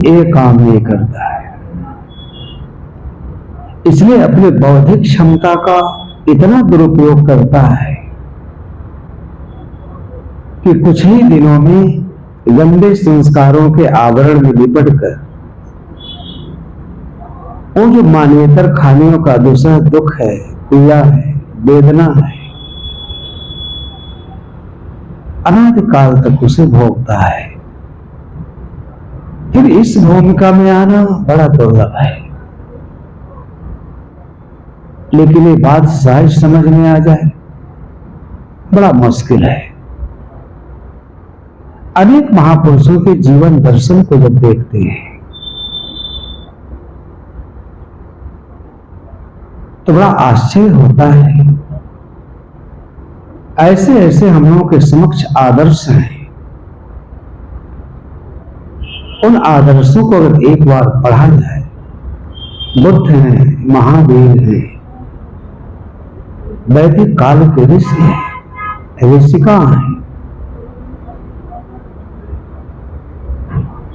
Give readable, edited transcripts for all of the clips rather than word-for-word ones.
एक काम नहीं करता है, इसलिए अपने बौद्धिक क्षमता का इतना दुरुपयोग करता है कि कुछ ही दिनों में गंदे संस्कारों के आवरण में लिपटकर वो जो मानवेतर खानियों का दूसरा दुख है, पीड़ा है, वेदना है, अनादिकाल तक उसे भोगता है। फिर इस भूमिका में आना बड़ा दुर्लभ है, लेकिन ये बात सहज समझ में आ जाए बड़ा मुश्किल है। अनेक महापुरुषों के जीवन दर्शन को जब देखते हैं तो बड़ा आश्चर्य होता है। ऐसे ऐसे हम लोगों के समक्ष आदर्श हैं, उन आदर्शों को अगर एक बार पढ़ा जाए, बुद्ध हैं, महावीर हैं, वैदिक काल के ऋषि हैं, ऋषिका हैं,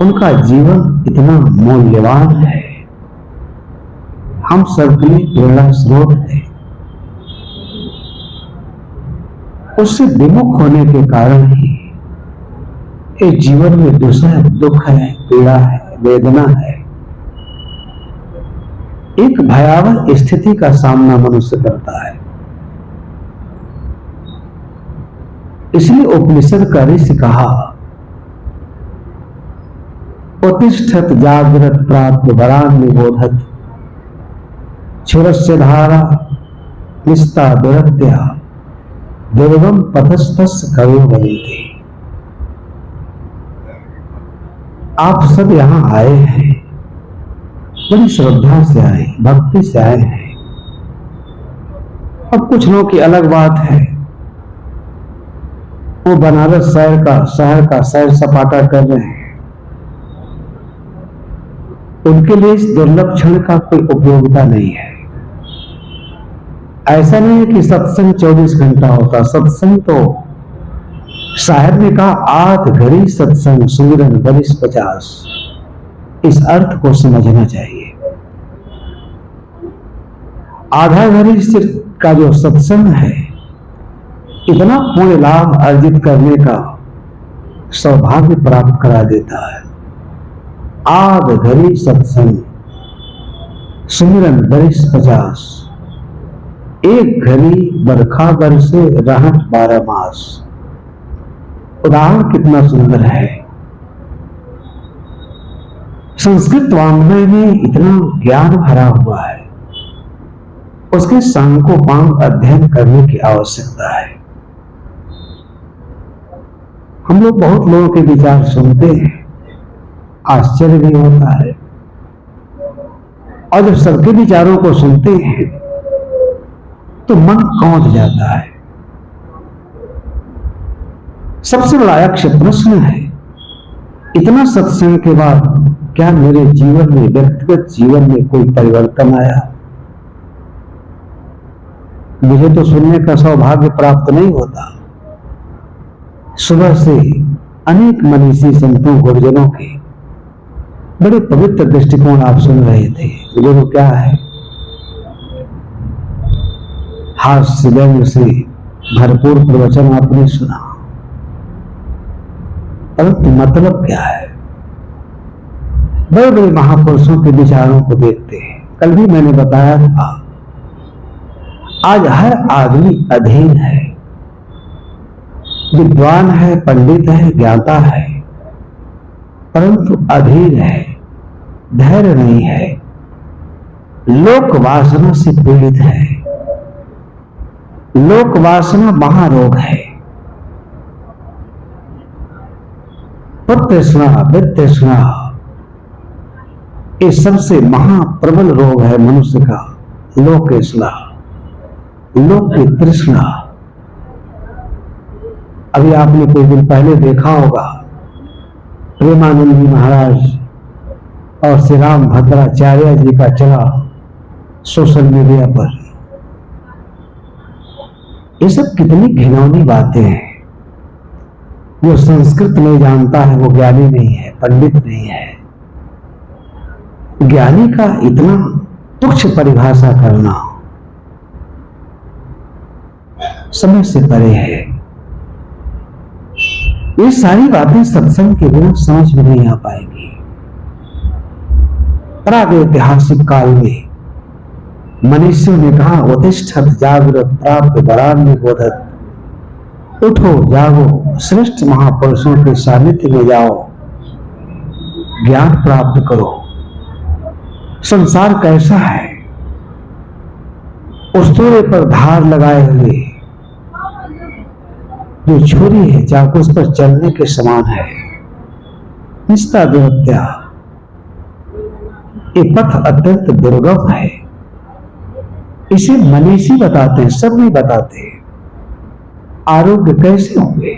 उनका जीवन इतना मूल्यवान है, हम सबके लिए प्रेरणा स्रोत है। उससे विमुख होने के कारण ही इस जीवन में दूसरा दुख है, पीड़ा है, वेदना है, एक भयावह स्थिति का सामना मनुष्य करता है। इसलिए उपनिषद का ऋषि कहा, उत्तिष्ठत जागृत प्राप्त वरान निबोधत क्षुरस्य धारा निस्ता दुरत्या दुर्गम पथस्तस्य कवि बनते। आप सब यहां आए हैं, बड़ी श्रद्धा से आए, भक्ति से आए हैं। अब कुछ लोगों की अलग बात है, वो बनारस शहर का सैर सपाटा कर रहे हैं, उनके लिए इस दुर्लभ क्षण का कोई उपयोगिता नहीं है। ऐसा नहीं है कि सत्संग 24 घंटा होता, सत्संग तो साहब ने कहा आध घड़ी सत्संग सुमिरन बरिस 50। इस अर्थ को समझना चाहिए। आधा घड़ी सिर्फ का जो सत्संग है, इतना पुण्य लाभ अर्जित करने का सौभाग्य प्राप्त करा देता है। आध घड़ी सत्संग सुमिरन बरिस 50, एक घड़ी बरखा बरसे रहट 12 मास। उदाहरण कितना सुंदर है। संस्कृत वाङ्मय में इतना ज्ञान भरा हुआ है, उसके सांकोपांग अध्ययन करने की आवश्यकता है। हम लोग बहुत लोगों के विचार सुनते हैं, आश्चर्य भी होता है, और जब सबके विचारों को सुनते हैं तो मन कौंध जाता है। सबसे बड़ा यक्ष प्रश्न है, इतना सत्संग के बाद क्या मेरे जीवन में, व्यक्तिगत जीवन में कोई परिवर्तन आया? मुझे तो सुनने का सौभाग्य प्राप्त नहीं होता। सुबह से अनेक मनीषी संतों गुरुजनों के बड़े पवित्र दृष्टिकोण आप सुन रहे थे। वो क्या है? हास्य व्यंग्य से भरपूर प्रवचन आपने सुना, परंतु मतलब क्या है? बड़े बड़े महापुरुषों के विचारों को देखते हैं। कल भी मैंने बताया था, आज हर आदमी अधीन है, विद्वान है, पंडित है, ज्ञाता है, परंतु अधीर है, धैर्य नहीं है, लोक वासना से पीड़ित है। लोक वासना महारोग है। प्रतृष्णा, वितृष्णा, ये सबसे महाप्रबल रोग है मनुष्य का। लोकेष्णा, लोक की तृष्णा। अभी आपने कुछ दिन पहले देखा होगा, प्रेमानंद जी महाराज और श्री राम भद्राचार्य जी का चला सोशल मीडिया पर। ये सब कितनी घिनौनी बातें हैं। वो संस्कृत नहीं जानता है, वो ज्ञानी नहीं है, पंडित नहीं है, ज्ञानी का इतना तुच्छ परिभाषा करना समय से परे है। ये सारी बातें सत्संग के बिना समझ में नहीं आ पाएगी। प्रागैतिहासिक काल में मनुष्यों ने कहा, उत्तिष्ठत जागृत प्राप्त वरान्य बोधत, उठो जागो, श्रेष्ठ महापुरुषों के सानिध्य में जाओ, ज्ञान प्राप्त करो। संसार कैसा है? उस तोड़े पर धार लगाए हुए जो छुरी है, चाकू उस पर चलने के समान है। निस्ता दुहत्या, ये पथ अत्यंत दुर्गम है। इसे मनीषी बताते हैं, सब नहीं बताते। आरोग्य कैसे होंगे?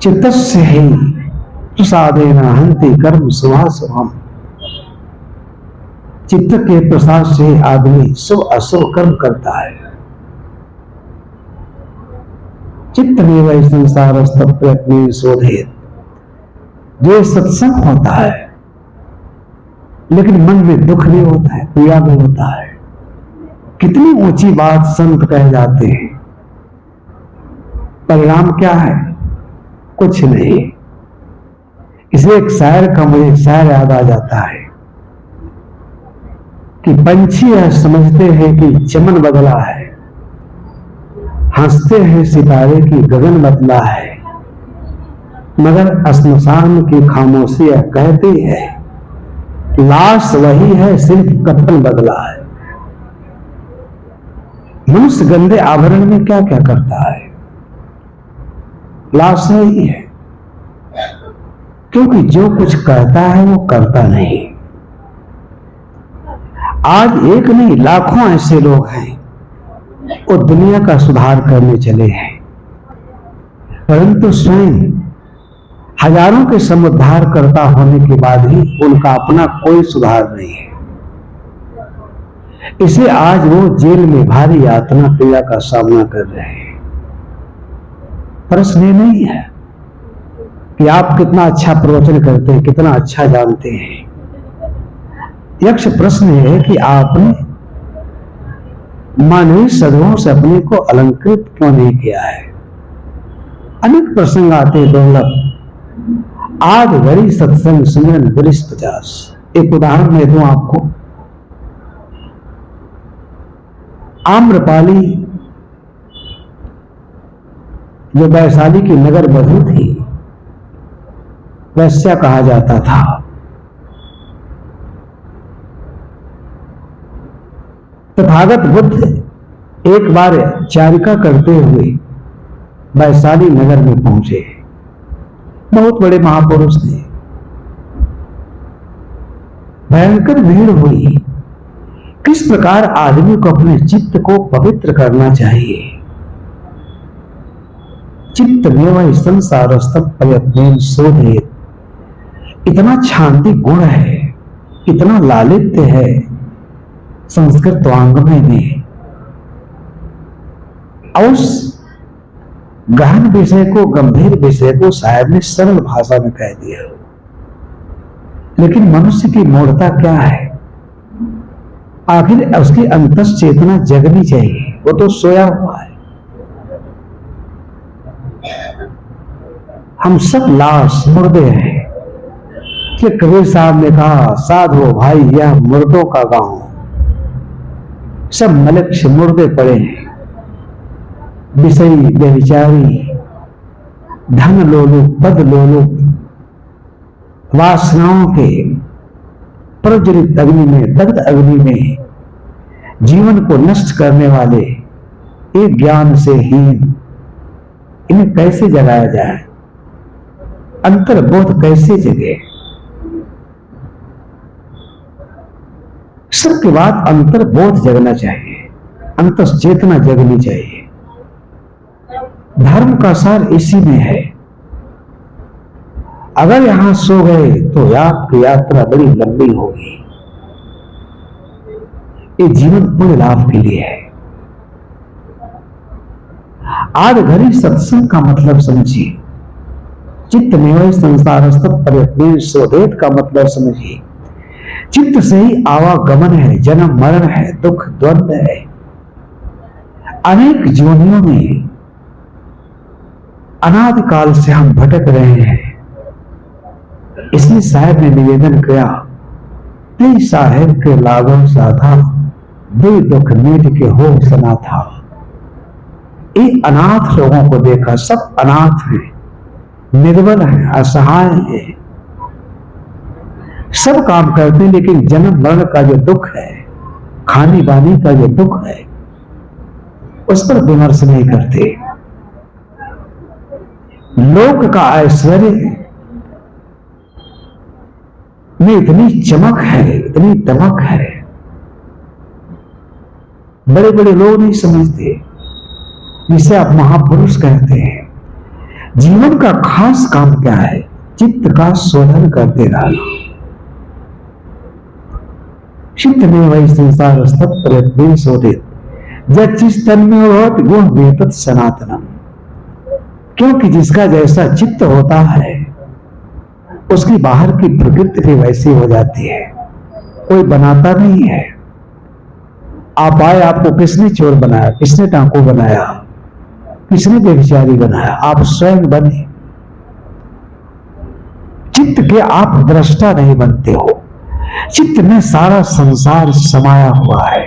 चित्तस्य हि प्रसादेन हन्ति कर्म शुभाशुभम्। चित्त के प्रसाद से आदमी शुभ अशुभ कर्म करता है। चित्त में वही संसारस्थ प्रयत्न शोधित, जो सत्संग होता है लेकिन मन में दुख भी होता है, पीड़ा भी होता है। कितनी ऊंची बात संत कह जाते हैं, परिणाम क्या है? कुछ नहीं। इसलिए एक शायर का मुझे शायर याद आ जाता है कि पंछी यह समझते हैं कि चमन बदला है, हंसते हैं सितारे की गगन बदला है, मगर श्मशान की खामोशी कहती है लाश वही है, सिर्फ कफन बदला है। मनुष्य गंदे आवरण में क्या क्या करता है? लाश वही है, क्योंकि जो कुछ करता है वो करता नहीं। आज एक नहीं लाखों ऐसे लोग हैं वो दुनिया का सुधार करने चले हैं, परंतु स्वयं हजारों के समुद्धार करता होने के बाद ही उनका अपना कोई सुधार नहीं है। इसे आज वो जेल में भारी यातना पीड़ा का सामना कर रहे हैं। प्रश्न ये नहीं है कि आप कितना अच्छा प्रवचन करते हैं, कितना अच्छा जानते हैं। यक्ष प्रश्न है कि आपने मानवीय सदगुणों से अपने को अलंकृत क्यों नहीं किया है। अनेक प्रसंग आते हैं दुर्लभ। आज घड़ी सत्संग सुमिरन वरिष्ठ 50। एक उदाहरण मैं दूं आपको। आम्रपाली जो वैशाली की नगर बधू थी, वैश्या कहा जाता था। तथागत बुद्ध एक बार चारिका करते हुए वैशाली नगर में पहुंचे। बहुत बड़े महापुरुष थे। भयंकर भीड़ हुई। किस प्रकार आदमी को अपने चित्त को पवित्र करना चाहिए? चित्त में संसारस्तम प्रयत्न शोधित। इतना शांति गुण है, इतना लालित्य है संस्कृत वाङ्मय में। और उस गहन विषय को, गंभीर विषय को शायद ने सरल भाषा में कह दिया। लेकिन मनुष्य की मूर्खता क्या है? आखिर उसकी अंतस चेतना जगनी चाहिए, वो तो सोया हुआ है। हम सब लाश मुर्दे हैं। कि कबीर साहब ने कहा, साधो भाई यह मुर्दों का गांव, सब मलक्ष मुर्दे पड़े हैं। विषयी व्यभिचारी, धन लोलुप, पद लोलुप, वासनाओं के प्रज्वलित अग्नि में, दग्ध अग्नि में जीवन को नष्ट करने वाले एक ज्ञान से हीन, इन्हें कैसे जगाया जाए? अंतर्बोध कैसे जगे? सबके बाद अंतर्बोध जगना चाहिए, अंतस चेतना जगनी चाहिए। धर्म का सार इसी में है। अगर यहां सो गए तो आपकी यात्रा बड़ी लंबी होगी। ये जीवन पुण्य लाभ के लिए है। आज घड़ी सत्संग का मतलब समझिए। चित्त में संसार प्रयत्न शोधित का मतलब समझिए, चित्त से ही आवागमन है, जन्म मरण है, दुख द्वंद्व है, अनेक जीवनियों में अनादिकाल से हम भटक रहे हैं। इसलिए साहब ने निवेदन किया, ते साहेब के लागो साधा, दे दुख मीट के हो सना था। ये अनाथ लोगों को देखा, सब अनाथ हैं, निर्बल हैं, असहाय हैं, सब काम करते हैं, लेकिन जन्म मरण का जो दुख है, खाने पानी का जो दुख है, उस पर विमर्श नहीं करते। लोक का ऐश्वर्य में इतनी चमक है, इतनी दमक है, बड़े बड़े लोग नहीं समझते, जिसे आप महापुरुष कहते हैं। जीवन का खास काम क्या है? चित्त का शोधन करते रहना। चित्त में वही संसार प्रयत्न शोधित, जिस में होत गुण वेतत सनातनम। क्योंकि जिसका जैसा चित्त होता है, उसकी बाहर की प्रकृति भी वैसी हो जाती है। कोई बनाता नहीं है। आप आए, आपको किसने चोर बनाया, किसने डाकू बनाया, किसने व्यभिचारी बनाया? आप स्वयं बने। चित्त के आप दृष्टा नहीं बनते हो। चित्त में सारा संसार समाया हुआ है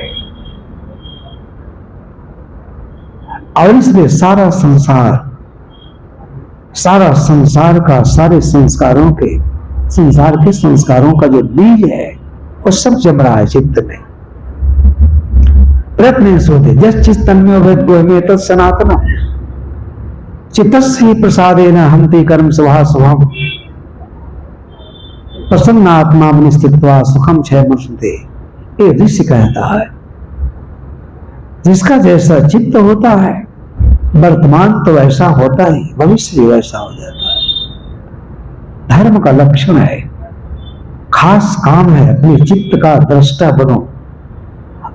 और इसलिए सारा संसार का, सारे संस्कारों के, संसार के संस्कारों का जो बीज है, वो सब जम रहा है चित्त में। प्रयत्न सोते जस चित्तन में तत् सनातन चित्तस्य प्रसादेन हन्ति कर्म स्वभाव स्वभाव प्रसन्न आत्मा मन स्थित्वा सुखम क्षय मनुष्यते। ये ऋषि कहता है, जिसका जैसा चित्त होता है, वर्तमान तो वैसा होता ही, भविष्य भी वैसा हो जाता है। धर्म का लक्षण है, खास काम है, अपने चित्त का दृष्टा बनो,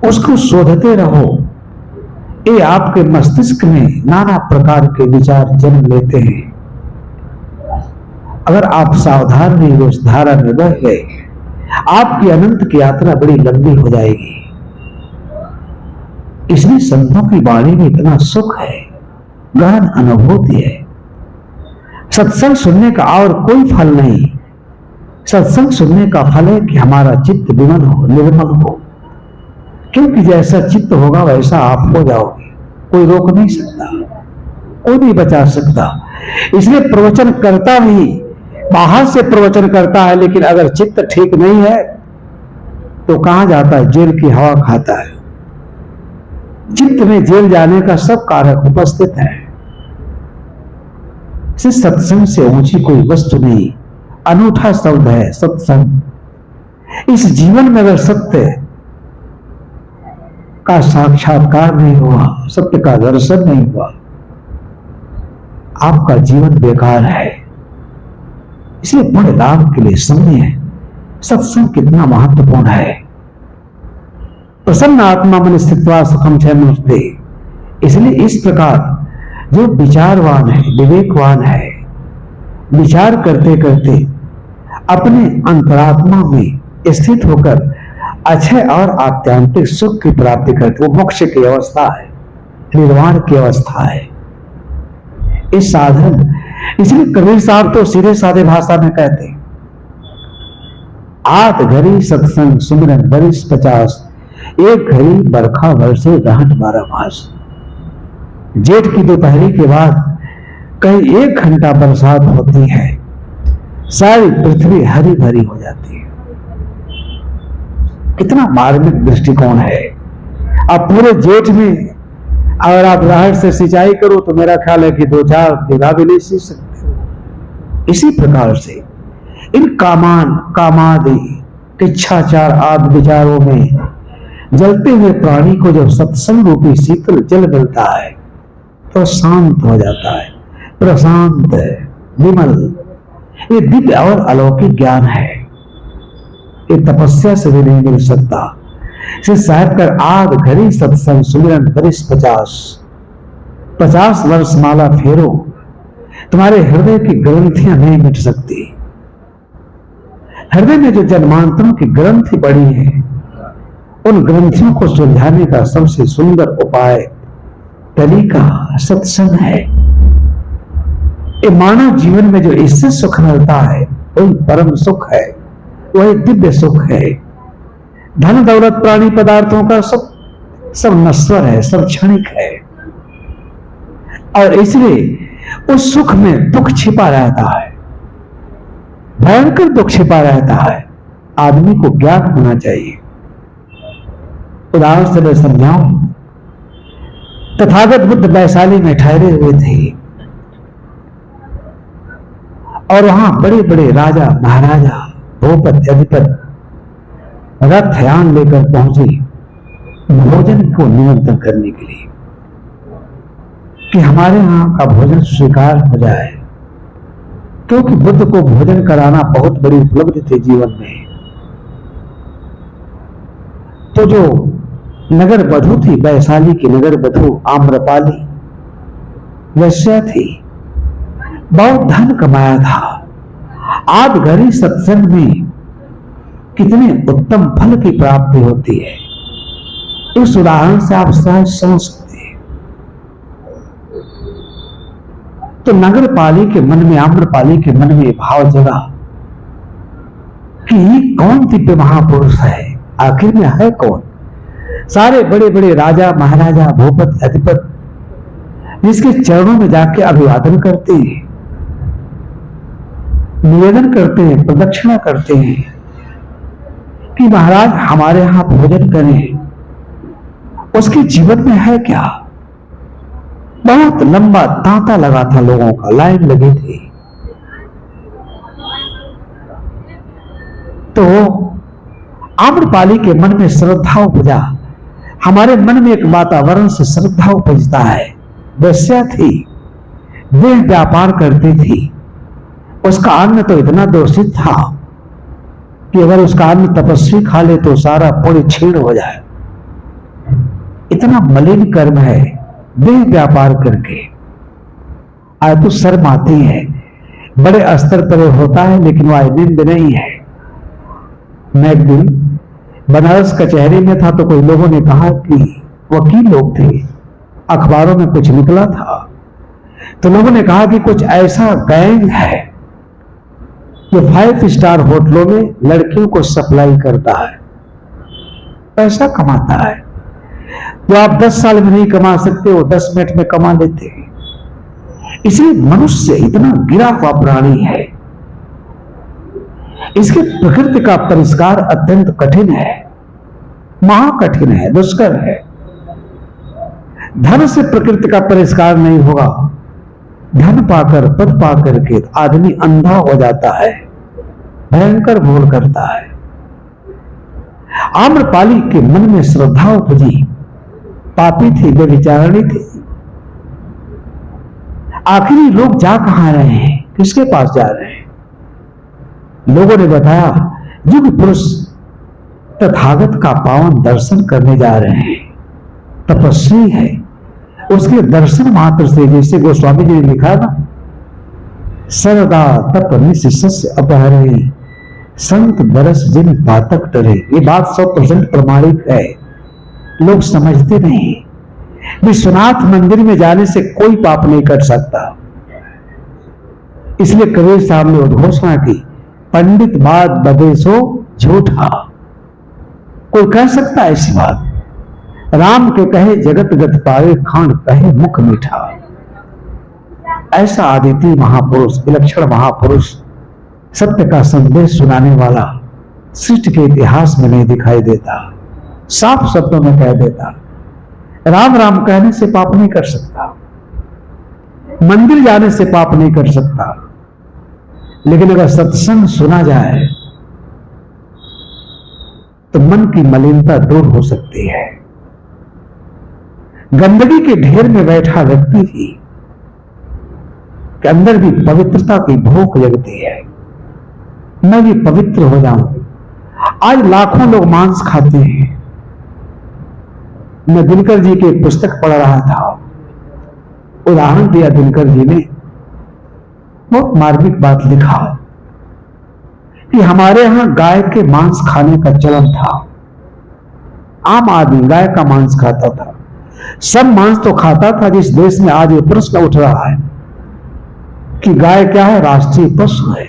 उसको शोधते रहो। ये आपके मस्तिष्क में नाना प्रकार के विचार जन्म लेते हैं। अगर आप सावधान नहीं हुए, उस धारा में बह गए, आपकी अनंत की यात्रा बड़ी लंबी हो जाएगी। इसलिए संतों की वाणी में इतना सुख है, गहन अनुभूति है। सत्संग सुनने का और कोई फल नहीं। सत्संग सुनने का फल है कि हमारा चित्त विमल हो, निर्मल हो। क्योंकि जैसा चित्त होगा वैसा आप हो जाओगे। कोई रोक नहीं सकता, कोई नहीं बचा सकता। इसलिए प्रवचन करता भी बाहर से प्रवचन करता है, लेकिन अगर चित्त ठीक नहीं है तो कहां जाता है? जेल की हवा खाता है। चित्त में जेल जाने का सब कारक उपस्थित है। सत्संग से ऊंची कोई वस्तु नहीं। अनूठा शब्द है सत्संग। इस जीवन में अगर सत्य का साक्षात्कार नहीं हुआ, सत्य का दर्शन नहीं हुआ, आपका जीवन बेकार है। इसलिए बड़े लाभ के लिए समझिए सत्संग कितना महत्वपूर्ण है। प्रसन्न आत्मा मन स्थित्वा सुखम क्षय मनुष्यते। इसलिए इस प्रकार जो विचारवान है, विवेकवान है, विचार करते करते अपने अंतरात्मा में स्थित होकर अक्षय और आत्यांतिक सुख की प्राप्ति करते, वो मोक्ष की अवस्था है, निर्वाण की अवस्था है। इस साधन, इसलिए कबीर साहब तो सीधे साधे भाषा में कहते, आठ घड़ी सत्संग सुमिरन बरिस 50, एक घड़ी बरखा बरसे रहट 12 मास। जेठ की दोपहरी के बाद कहीं 1 घंटा बरसात होती है, सारी पृथ्वी हरी भरी हो जाती है। कितना मार्मिक दृष्टिकोण है। अब पूरे जेठ में अगर आप राहत से सिंचाई करो तो मेरा ख्याल है कि 2-4 बीघा भी नहीं सींच सकते हो। इसी प्रकार से इन कामादि इच्छाचार आदि विचारों में जलते हुए प्राणी को जब सत्संग रूपी शीतल जल मिलता है तो शांत हो जाता है, प्रशांत, विमल। ये दिव्य और अलौकिक ज्ञान है, ये तपस्या से भी नहीं मिल सकता। साहब कर आध घड़ी सत्संग सुमिरन बरिस 50 वर्ष माला फेरो। तुम्हारे हृदय की ग्रंथियां नहीं मिट सकती। हृदय में जो जन्मांतरों की ग्रंथि पड़ी है, उन ग्रंथियों को सुलझाने का सबसे सुंदर उपाय, तरीका सत्संग है। ये मानव जीवन में जो इससे सुख मिलता है वही परम सुख है, वही दिव्य सुख है। धन दौलत प्राणी पदार्थों का सब नश्वर है, सब क्षणिक है, और इसलिए उस सुख में दुख छिपा रहता है, भयंकर दुख छिपा रहता है। आदमी को ज्ञान होना चाहिए। उदाहरण से मैं समझाऊं, तथागत बुद्ध वैशाली में ठहरे हुए थे और वहां बड़े बड़े राजा महाराजा भूपति अधिपति रथयान लेकर पहुंचे भोजन को निमंत्रण करने के लिए कि हमारे यहां का भोजन स्वीकार हो जाए, क्योंकि बुद्ध को भोजन कराना बहुत बड़ी उपलब्धि थी जीवन में। तो जो नगर वधू थी, वैशाली की नगर वधू आम्रपाली वैश्या थी, बहुत धन कमाया था। आज घड़ी सत्संग में कितने उत्तम फल की प्राप्ति होती है, इस उदाहरण से आप सहज समझ सकते हैं। तो नगरपाली के मन में, आम्रपाली के मन में भाव जगा कि कौन दिव्य महापुरुष है, आखिर में है कौन? सारे बड़े बड़े राजा महाराजा भूपति अधिपति जिसके चरणों में जाके अभिवादन करते हैं, निवेदन करते हैं, प्रदक्षिणा करते हैं कि महाराज हमारे यहां भोजन करें, उसके जीवन में है क्या? बहुत लंबा तांता लगा था, लोगों का लाइन लगी थी। तो आम्रपाली के मन में श्रद्धा उपजा। हमारे मन में एक वातावरण से श्रद्धा उपजता है। वैश्या थी, देह व्यापार करती थी, उसका अन्न तो इतना दूषित था कि अगर उसका अन्न तपस्वी खा ले तो सारा पुण्य छीण हो जाए। इतना मलिन कर्म है देह व्यापार करके। आज तो शर्म आती है, बड़े स्तर पर होता है लेकिन वह निंद नहीं है। मैं एक दिन बनारस कचहरी में था तो कोई लोगों ने कहा कि वकील लोग थे, अखबारों में कुछ निकला था, तो लोगों ने कहा कि कुछ ऐसा गैंग है जो 5 स्टार होटलों में लड़कियों को सप्लाई करता है, पैसा कमाता है। जो आप 10 साल में नहीं कमा सकते वो 10 मिनट में कमा लेते हैं। इसलिए मनुष्य इतना गिरा हुआ प्राणी है, इसके प्रकृति का परिष्कार अत्यंत कठिन है, महाकठिन है, दुष्कर है। धन से प्रकृति का परिष्कार नहीं होगा। धन पाकर, पद पाकर के आदमी अंधा हो जाता है, भयंकर भूल करता है। आम्रपाली के मन में श्रद्धा उपजी, पापी थी, व्यभिचारिणी थी। आखिर लोग जा कहां रहे हैं, किसके पास जा रहे हैं? लोगों ने बताया युग पुरुष तथागत का पावन दर्शन करने जा रहे हैं, तपस्वी है। उसके दर्शन मात्र से, जैसे गोस्वामी जी ने लिखा ना, सरदा तप निशिष्य अपहरे संत बरस जिन पातक टरे। ये बात 100% प्रमाणिक है, लोग समझते नहीं। विश्वनाथ मंदिर में जाने से कोई पाप नहीं कर सकता। इसलिए कबीर साहब ने उद्घोषणा की, पंडित बात बदेसो झूठा। कोई कह सकता है ऐसी बात? राम के कहे जगत गत पावे, खान कहे मुख मीठा। ऐसा आदित्य महापुरुष, विलक्षण महापुरुष, सत्य का संदेश सुनाने वाला सृष्टि के इतिहास में नहीं दिखाई देता। साफ शब्दों में कह देता, राम राम कहने से पाप नहीं कर सकता, मंदिर जाने से पाप नहीं कर सकता, लेकिन अगर सत्संग सुना जाए तो मन की मलिनता दूर हो सकती है। गंदगी के ढेर में बैठा व्यक्ति ही के अंदर भी पवित्रता की भूख जगती है, मैं भी पवित्र हो जाऊं। आज लाखों लोग मांस खाते हैं। मैं दिनकर जी की एक पुस्तक पढ़ रहा था, उदाहरण दिया दिनकर जी ने बहुत मार्मिक बात लिखा कि हमारे यहां गाय के मांस खाने का चलन था। आम आदमी गाय का मांस खाता था, सब मांस तो खाता था। जिस देश में आज ये प्रश्न उठ रहा है कि गाय क्या है, राष्ट्रीय पशु है,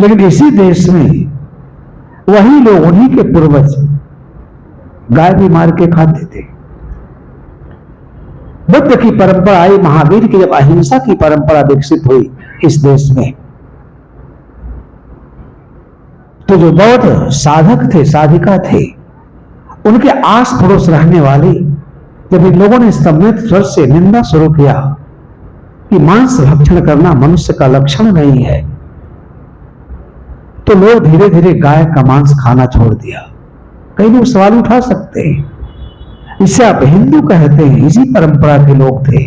लेकिन इसी देश में वही लोग, उन्हीं के पूर्वज गाय भी मार के खाते थे। बुद्ध की परंपरा आई, महावीर की जब अहिंसा की परंपरा विकसित हुई इस देश में, तो जो बौद्ध साधक थे, साधिका थे, उनके आस पड़ोस रहने वाले जब इन लोगों ने सम्मिलित स्वर से निंदा शुरू किया कि मांस भक्षण करना मनुष्य का लक्षण नहीं है, तो लोग धीरे धीरे गाय का मांस खाना छोड़ दिया। कई लोग सवाल उठा सकते हैं, इसे आप हिंदू कहते हैं, इसी परंपरा के लोग थे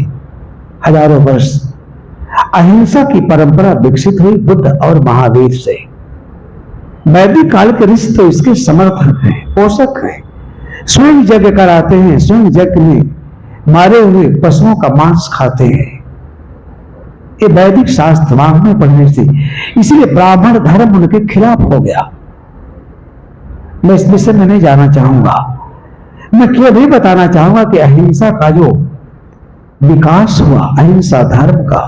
हजारों वर्ष। अहिंसा की परंपरा विकसित हुई बुद्ध और महावीर से। वैदिक काल के ऋषि तो इसके समर्थक हैं, पोषक हैं, स्वयं यज्ञ कराते हैं, स्वयं यज्ञ में मारे हुए पशुओं का मांस खाते हैं। ये वैदिक शास्त्र में पढ़ने से, इसलिए ब्राह्मण धर्म उनके खिलाफ हो गया। मैं इस विषय में नहीं जाना चाहूंगा, मैं केवल ये बताना चाहूंगा कि अहिंसा का जो विकास हुआ, अहिंसा धर्म का,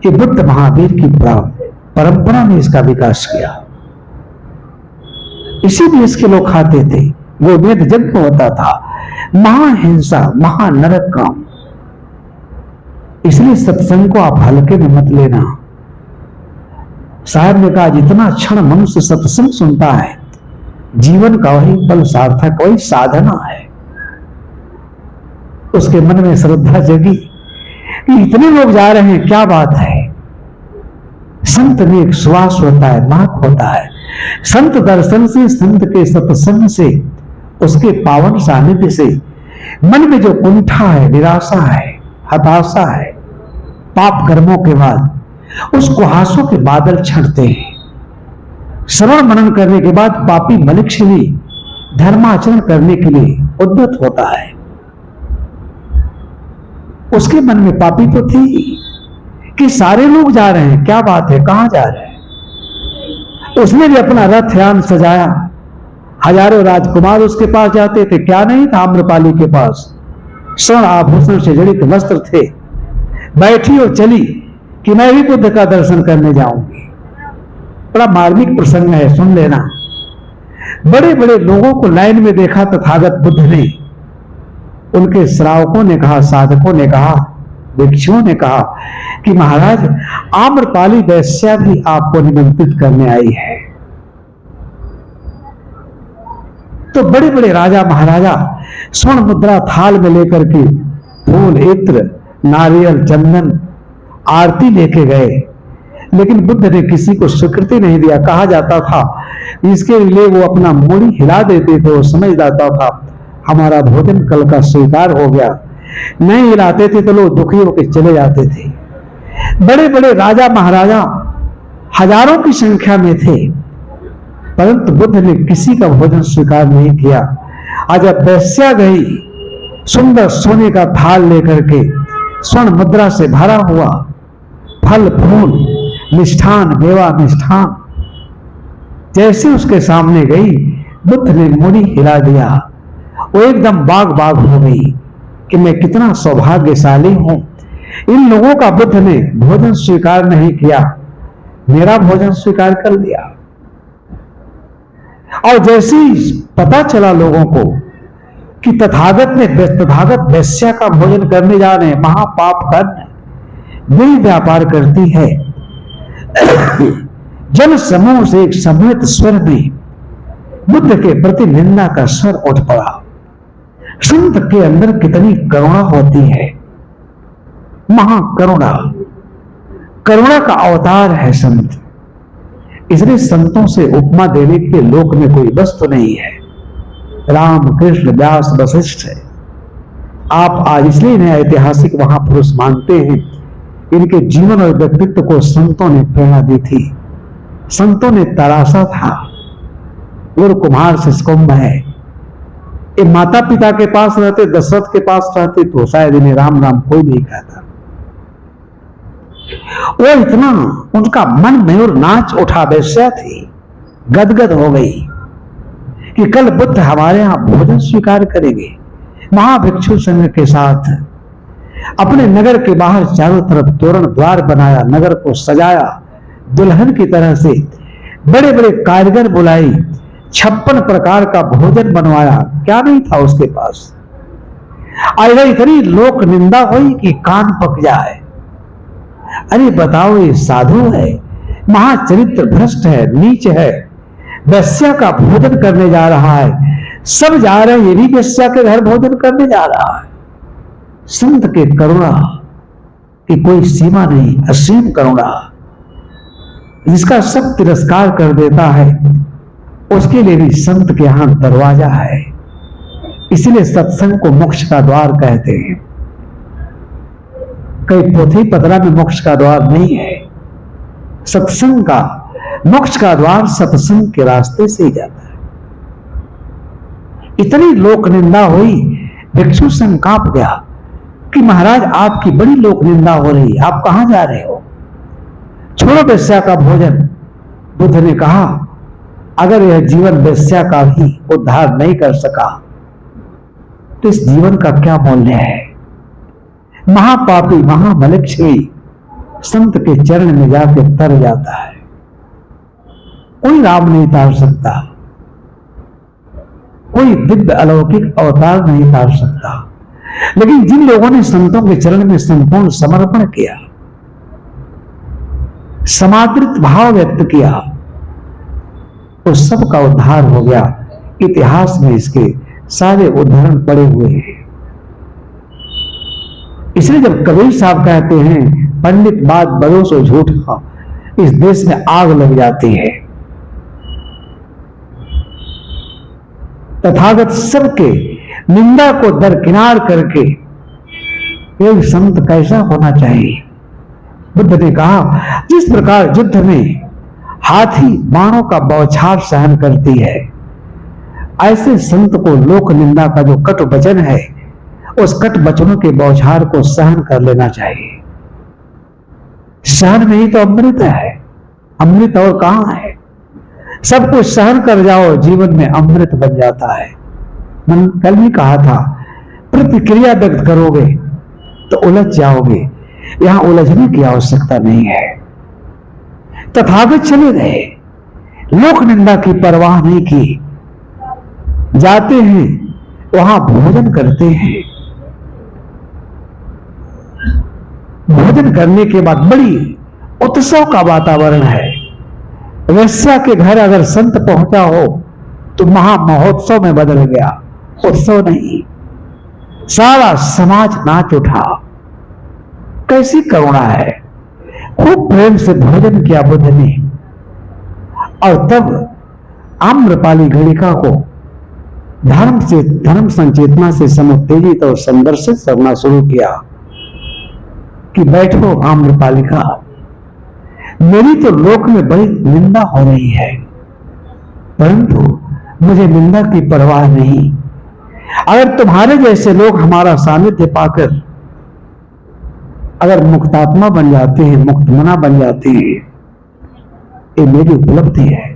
ये बुद्ध महावीर की परंपरा ने इसका विकास किया। इसी देश के लोग खाते थे, वो वेद यज्ञ होता था, महाहिंसा, महानरक काम। इसलिए सत्संग को आप हल्के में मत लेना। साहब ने कहा, जितना क्षण मनुष्य सत्संग सुनता है, जीवन का वही पल सार्थक, वही साधना है। उसके मन में श्रद्धा जगी कि इतने लोग जा रहे हैं, क्या बात है। संत में एक सुवास होता है, महक होता है। संत दर्शन से, संत के सत्संग से, उसके पावन सानिध्य से मन में जो कुंठा है, निराशा है, हताशा है, पाप कर्मों के बाद उस कुहासों के बादल छंटते हैं। श्रवण मनन करने के बाद पापी मनुष्य भी धर्माचरण करने के लिए उद्यत होता है। उसके मन में पापी तो थी कि सारे लोग जा रहे हैं, क्या बात है, कहां जा रहे हैं। उसने भी अपना रथ यान सजाया, हजारों राजकुमार उसके पास जाते थे, क्या नहीं था आम्रपाली के पास, स्वर्ण आभूषण से जड़ित वस्त्र थे। बैठी और चली कि मैं भी बुद्ध का दर्शन करने जाऊंगी। बड़ा मार्मिक प्रसंग है, सुन लेना। बड़े बड़े लोगों को लाइन में देखा तथागत बुद्ध ने। उनके श्रावकों ने कहा, साधकों ने कहा, भिक्षुओं ने कहा कि महाराज, आम्रपाली वैश्या भी आपको निमंत्रित करने आई है। तो बड़े बड़े राजा महाराजा स्वर्ण मुद्रा थाल में लेकर के फूल, इत्र, नारियल, चंदन, आरती लेके गए, लेकिन बुद्ध ने किसी को स्वीकृति नहीं दिया। कहा जाता था इसके लिए वो अपना मूड़ी हिला देते थे, वो समझ जाता था हमारा भोजन कल का स्वीकार हो गया। नहीं हिलाते थे तो लोग दुखी होकर चले जाते थे। बड़े बड़े राजा महाराजा हजारों की संख्या में थे, परंतु बुद्ध ने किसी का भोजन स्वीकार नहीं किया। आज जब वैश्या गई सुंदर सोने का थाल लेकर के, स्वर्ण मुद्रा से भरा हुआ, फल फूल, मिष्ठान, मेवा मिष्ठान, जैसे उसके सामने गई, बुद्ध ने मूड़ी हिला दिया। वो एकदम बाग बाग हो गई कि मैं कितना सौभाग्यशाली हूं, इन लोगों का बुद्ध ने भोजन स्वीकार नहीं किया, मेरा भोजन स्वीकार कर लिया। और जैसे ही पता चला लोगों को कि तथागत वैश्या का भोजन करने जा रहे हैं, महापाप करने, दिल व्यापार करती है, जन समूह से एक सम्मिलित स्वर में बुद्ध के प्रति निंदा का स्वर उठ पड़ा। संत के अंदर कितनी करुणा होती है, महाकरुणा, करुणा का अवतार है संत। इसलिए संतों से उपमा देने के लोक में कोई वस्तु नहीं है। राम, कृष्ण, व्यास, वशिष्ठ है। आप आज इसलिए इन्हें ऐतिहासिक महापुरुष मानते हैं, इनके जीवन और व्यक्तित्व को संतों ने प्रेरणा दी थी, संतों ने तराशा था। गुरु कुमार शिशकुंभ है, ये माता पिता के पास रहते, दशरथ के पास रहते तो शायद इन्हें राम राम कोई नहीं कहता। वो इतना उनका मन मयूर नाच उठा, वेश्या थी, गदगद हो गई कि कल बुद्ध हमारे यहां भोजन स्वीकार करेंगे। महाभिक्षु संघ के साथ अपने नगर के बाहर चारों तरफ तोरण द्वार बनाया, नगर को सजाया, दुल्हन की तरह से बड़े बड़े कारीगर बुलाई, 56 प्रकार का भोजन बनवाया। क्या नहीं था उसके पास। अरे इतनी लोक निंदा हुई कि कान पक जाए। अरे बताओ, ये साधु है, महाचरित्र भ्रष्ट है, नीच है, वेश्या का भोजन करने जा रहा है। सब जा रहे हैं, ये भी वेश्या के घर भोजन करने जा रहा है। संत के करुणा की कोई सीमा नहीं, असीम करुणा, जिसका सब तिरस्कार कर देता है उसके लिए भी संत के यहां दरवाजा है। इसलिए सत्संग को मोक्ष का द्वार कहते हैं। कई पोथी पतरा में मोक्ष का द्वार नहीं है। सत्संग का मोक्ष का द्वार सत्संग के रास्ते से ही जाता है। इतनी लोक निंदा हुई, भिक्षु संघ कांप गया कि महाराज आपकी बड़ी लोक निंदा हो रही, आप कहां जा रहे हो? छोड़ो वेश्या का भोजन। बुद्ध ने कहा, अगर यह जीवन वेश्या का भी उद्धार नहीं कर सका तो इस जीवन का क्या मूल्य है? महापापी महामलक्षी संत के चरण में जाकर तर जाता है। कोई राम नहीं तार सकता, कोई दिव्य अलौकिक अवतार नहीं तार सकता। लेकिन जिन लोगों ने संतों के चरण में संपूर्ण समर्पण किया, समादृत भाव व्यक्त किया, तो सबका उद्धार हो गया। इतिहास में इसके सारे उदाहरण पड़े हुए हैं। इसलिए जब कबीर साहब कहते हैं, पंडित बात बड़ों झूठा, इस देश में आग लग जाती है। तथागत सबके निंदा को दरकिनार करके एक संत कैसा होना चाहिए? बुद्ध ने कहा, जिस प्रकार युद्ध में हाथी बाणों का बौछार सहन करती है, ऐसे संत को लोक निंदा का जो कट वचन है, उस कट वचनों के बौछार को सहन कर लेना चाहिए। सहन में ही तो अमृत है, अमृत और कहां है? सब कुछ सहन कर जाओ, जीवन में अमृत बन जाता है। मन कल भी कहा था, प्रतिक्रिया व्यक्त करोगे तो उलझ जाओगे, यहां उलझने की आवश्यकता नहीं है। तथागत चले गए, लोक निंदा की परवाह नहीं की, जाते हैं वहां भोजन करते हैं। भोजन करने के बाद बड़ी उत्सव का वातावरण है। वेश्या के घर अगर संत पहुंचा हो तो महा महोत्सव में बदल गया, उत्सव नहीं, सारा समाज नाच उठा। कैसी करुणा है! खूब प्रेम से भोजन किया बुद्ध ने, और तब आम्रपाली घड़िका को धर्म संचेतना से समुत्तेजित और संदर्शित करना शुरू किया कि बैठो आम्रपालिका, मेरी तो लोक में बड़ी निंदा हो रही है, परंतु मुझे निंदा की परवाह नहीं। अगर तुम्हारे जैसे लोग हमारा सानिध्य पाकर अगर मुक्तात्मा बन जाते हैं, मुक्तमना बन जाते हैं, ये मेरी उपलब्धि है।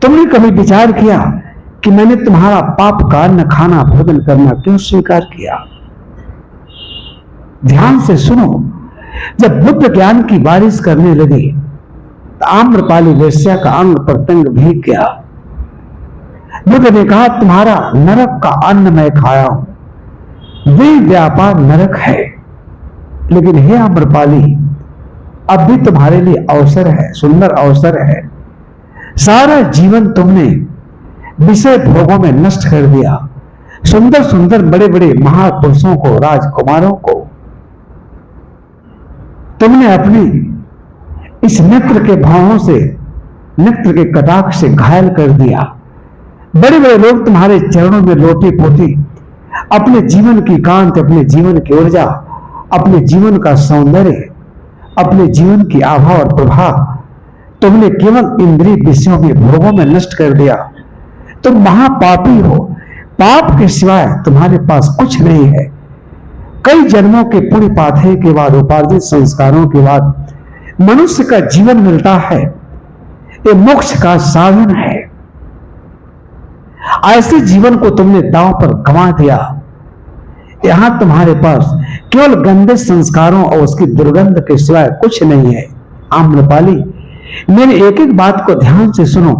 तुमने कभी विचार किया कि मैंने तुम्हारा पाप का अन्न खाना भोजन करना क्यों स्वीकार किया? ध्यान से सुनो। जब बुद्ध ज्ञान की बारिश करने लगे तो आम्रपाली वेश्या का अंग प्रत्यंग भीग गया। बुद्ध ने कहा, तुम्हारा नरक का अन्न मैं खाया हूं। वे व्यापार नरक है, लेकिन हे आम्रपाली, अब भी तुम्हारे लिए अवसर है, सुंदर अवसर है। सारा जीवन तुमने विषय भोगों में नष्ट कर दिया। सुंदर सुंदर बड़े बड़े महापुरुषों को, राजकुमारों को तुमने अपनी इस नेत्र के भावों से, नेत्र के कटाक्ष से घायल कर दिया। बड़े बड़े लोग तुम्हारे चरणों में लोटी पोती अपने जीवन की कांति, अपने जीवन की ऊर्जा, अपने जीवन का सौंदर्य, अपने जीवन की आभा और प्रभा तुमने केवल इंद्रिय विषयों में, भोगों में नष्ट कर दिया। तुम महापापी हो। पाप के सिवाय तुम्हारे पास कुछ नहीं है। कई जन्मों के पुण्य पाथे के बाद, उपार्जित संस्कारों के बाद मनुष्य का जीवन मिलता है। ये मोक्ष का साधन है। ऐसे जीवन को तुमने दांव पर गंवा दिया। यहां तुम्हारे पास केवल गंदे संस्कारों और उसकी दुर्गंध के सिवाय कुछ नहीं है। आम्रपाली, मेरी एक एक बात को ध्यान से सुनो।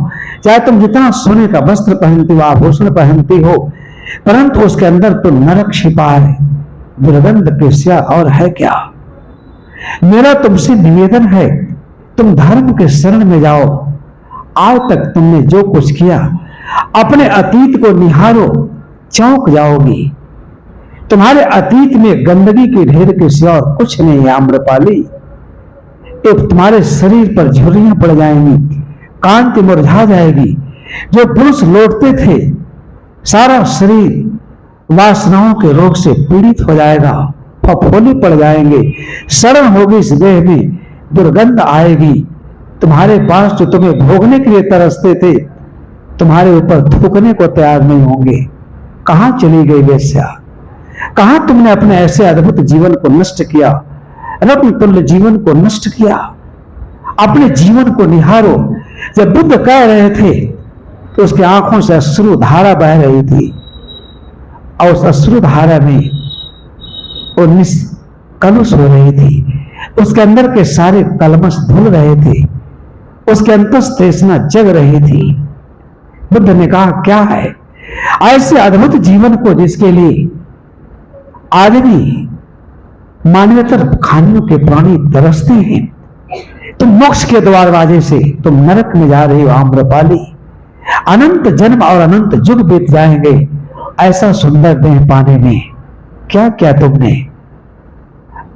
चाहे तुम जितना सोने का वस्त्र पहनती हो, आभूषण पहनती हो, परंतु उसके अंदर तो नरक छिपा है। दुर्गंध के सिवा और है क्या? मेरा तुमसे निवेदन है, तुम धर्म के शरण में जाओ। आज तक तुमने जो कुछ किया, अपने अतीत को निहारो, चौंक जाओगी। तुम्हारे अतीत में गंदगी के ढेर के सिवा और कुछ नहीं है। आम्रपाली, तुम्हारे शरीर पर झुर्रियां पड़ जाएंगी, कांति मुरझा जाएगी। जो पुरुष लौटते थे, सारा शरीर वासनाओं के रोग से पीड़ित हो जाएगा, फफोले पड़ जाएंगे, सड़न होगी इस देह में, दुर्गंध आएगी। तुम्हारे पास जो तुम्हें भोगने के लिए तरसते थे, तुम्हारे ऊपर थूकने को तैयार नहीं होंगे। कहां चली गई वेश्या? कहां तुमने अपने ऐसे अद्भुत जीवन को नष्ट किया, रत्न तुल्य जीवन को नष्ट किया? अपने जीवन को निहारो। जब बुद्ध कह रहे थे तो उसकी आंखों से अश्रु धारा बह रही थी, और उस अश्रु धारा में वो निष्कलुष हो रही थी। उसके अंदर के सारे कलमश धुल रहे थे, उसके अंतस्तृष्णा जग रही थी। बुद्ध ने कहा, क्या है ऐसे अद्भुत जीवन को जिसके लिए आदमी मानवेतर खानियों के प्राणी तरसते हैं? तुम मोक्ष के दरवाजे से तुम नरक में जा रही हो। आम्रपाली, अनंत जन्म और अनंत युग बीत जाएंगे ऐसा सुंदर देह पाने में। क्या क्या तुमने?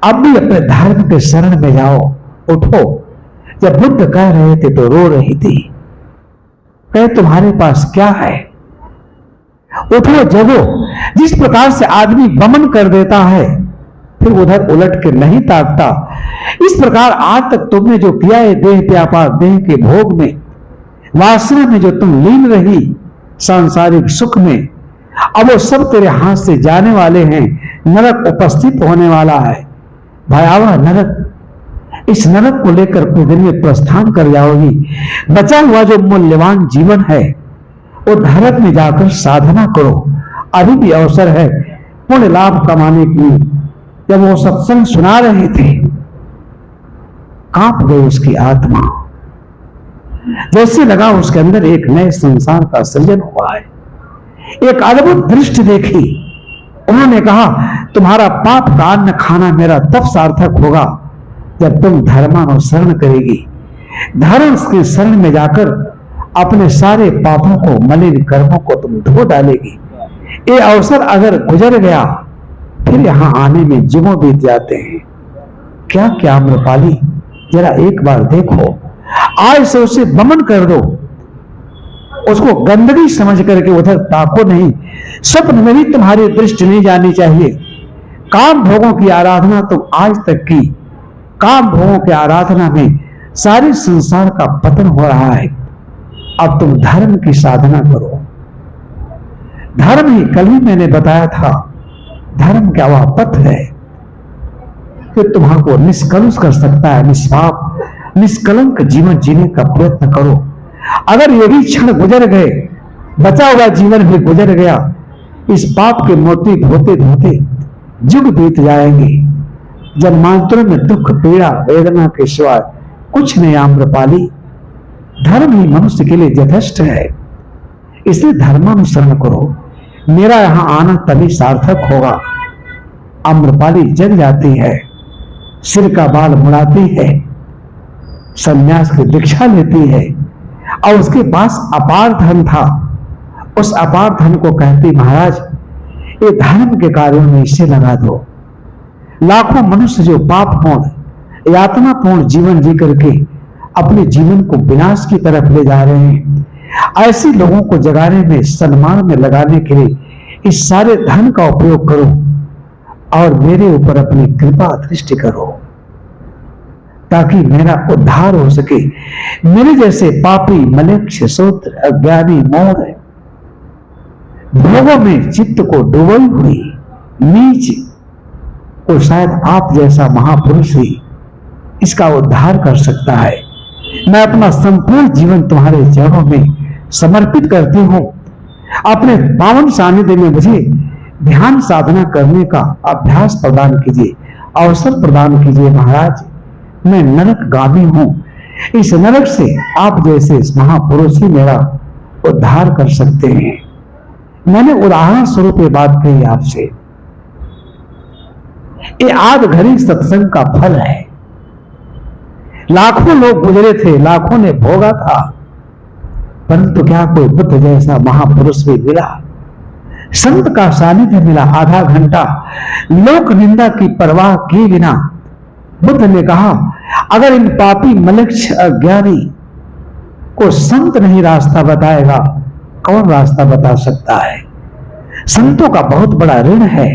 अब भी अपने धर्म के शरण में जाओ, उठो। जब बुद्ध कह रहे थे तो रो रही थी। कहे, तुम्हारे पास क्या है? उठो, जगो। जिस प्रकार से आदमी वमन कर देता है, फिर उधर उलट के नहीं ताकता, इस प्रकार आज तक तुमने जो किया है देह व्यापार, देह के भोग में, वासना में जो तुम लीन रही, सांसारिक सुख में, अब वो सब तेरे हाथ से जाने वाले हैं। नरक उपस्थित होने वाला है, भयावह नरक। इस नरक को लेकर कुछ दिन में प्रस्थान कर जाओगी। बचा हुआ जो मूल्यवान जीवन है, वो धर्म में जाकर साधना करो। अभी भी अवसर है पुण्य लाभ कमाने की। जब वो सत्संग सुना रहे थे, कांप गई उसकी आत्मा। जैसे लगा उसके अंदर एक नए संसार का सृजन हुआ है। एक अद्भुत दृष्टि देखी। उन्होंने कहा, तुम्हारा पाप का अन्न खाना मेरा तब सार्थक होगा जब तुम धर्मानुसरण करेगी। धर्म के शरण में जाकर अपने सारे पापों को, मलिन कर्मों को तुम धो डालेगी। ये अवसर अगर गुजर गया, फिर यहां आने में जुगों बीत जाते हैं। क्या क्या आम्रपाली, जरा एक बार देखो। आज से उसे वमन कर दो, उसको गंदगी समझ करके उधर ताको नहीं। स्वप्न में भी तुम्हारी दृष्टि नहीं जानी चाहिए। काम भोगों की आराधना तुम आज तक की, काम भोगों की आराधना में सारे संसार का पतन हो रहा है। अब तुम धर्म की साधना करो। धर्म ही कल ही मैंने बताया था, धर्म क्या वह पथ है कि तुम्हारे निष्कलुष कर सकता है। निष्पाप निष्कलंक जीवन जीने का प्रयत्न करो। अगर ये भी क्षण गुजर गए, बचा हुआ जीवन भी गुजर गया, इस पाप के मोती धोते धोते युग बीत जाएंगे। जन्मांतरों में दुख, पीड़ा, वेदना के सिवाय कुछ नहीं। आम्रपाली, धर्म ही मनुष्य के लिए यथेष्ट है, इसलिए धर्मानुसरण करो। मेरा यहां आना तभी सार्थक होगा। आम्रपाली जग जाती है, सिर का बाल मुड़ाती है, संन्यास की दीक्षा लेती है, और उसके पास अपार धन था। उस अपार धन को कहती, महाराज ये धर्म के कार्यों में इसे लगा दो। लाखों मनुष्य जो पापपूर्ण, यातनापूर्ण जीवन जी करके अपने जीवन को विनाश की तरफ ले जा रहे हैं, ऐसे लोगों को जगाने में, सम्मान में लगाने के लिए इस सारे धन का उपयोग करो और मेरे ऊपर अपनी कृपा दृष्टि करो, ताकि मेरा उद्धार हो सके। मेरे जैसे पापी, मलेच्छ, शूद्र, अज्ञानी, मूढ़, भोगों में चित्त को डुबोई हुई, नीच वो शायद आप जैसा महापुरुष ही इसका उद्धार कर सकता है। मैं अपना संपूर्ण जीवन तुम्हारे चरणों में समर्पित करती हूं। अपने पावन सानिध्य में मुझे ध्यान साधना करने का अभ्यास प्रदान कीजिए, अवसर प्रदान कीजिए महाराज। मैं नरकगामी हूं, इस नरक से आप जैसे इस महापुरुष ही मेरा उद्धार कर सकते हैं। मैंने उदाहरण स्वरूप ये बात कही आपसे। ये आध घड़ी सत्संग का फल है। लाखों लोग गुजरे थे, लाखों ने भोगा था, परंतु क्या कोई बुद्ध जैसा महापुरुष भी मिला? संत का सानिध्य मिला। आधा घंटा लोक निंदा की परवाह किए बिना बुद्ध ने कहा, अगर इन पापी मलक्ष अज्ञानी को संत नहीं रास्ता बताएगा, कौन रास्ता बता सकता है? संतों का बहुत बड़ा ऋण है।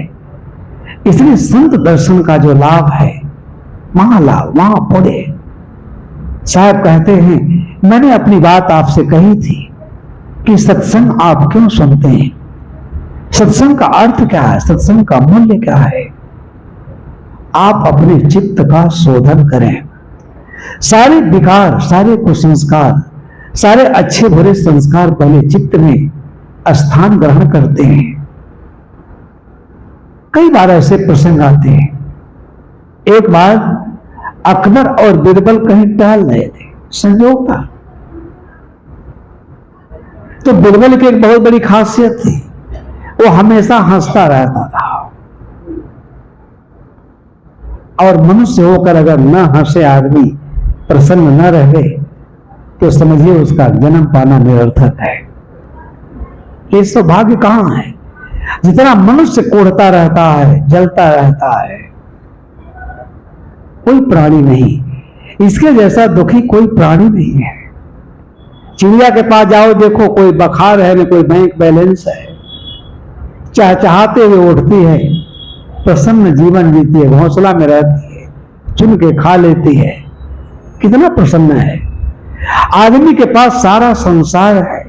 इसलिए संत दर्शन का जो लाभ है, महालाभ, महापुण्य। साहब कहते हैं, मैंने अपनी बात आपसे कही थी कि सत्संग आप क्यों सुनते हैं, सत्संग का अर्थ क्या है, सत्संग का मूल्य क्या है। आप अपने चित्त का शोधन करें। सारे विकार, सारे कुसंस्कार, सारे अच्छे बुरे संस्कार पहले चित्त में स्थान ग्रहण करते हैं। कई बार ऐसे प्रसंग आते हैं। एक बार अकबर और बीरबल कहीं टहल रहे थे, संयोग था। तो बीरबल की एक बहुत बड़ी खासियत थी, वो हमेशा हंसता रहता था। और मनुष्य होकर अगर न हंसे आदमी, प्रसन्न न रहे, तो समझिए उसका जन्म पाना निरर्थक है। ये सौभाग्य कहां है? जितना मनुष्य कोढ़ता रहता है, जलता रहता है, कोई प्राणी नहीं। इसके जैसा दुखी कोई प्राणी नहीं है। चिड़िया के पास जाओ, देखो कोई बखार है, न कोई बैंक बैलेंस है, चहचहाते हुए उठती है, प्रसन्न जीवन जीती है, घोंसला में रहती है, चुन के खा लेती है, कितना प्रसन्न है। आदमी के पास सारा संसार है,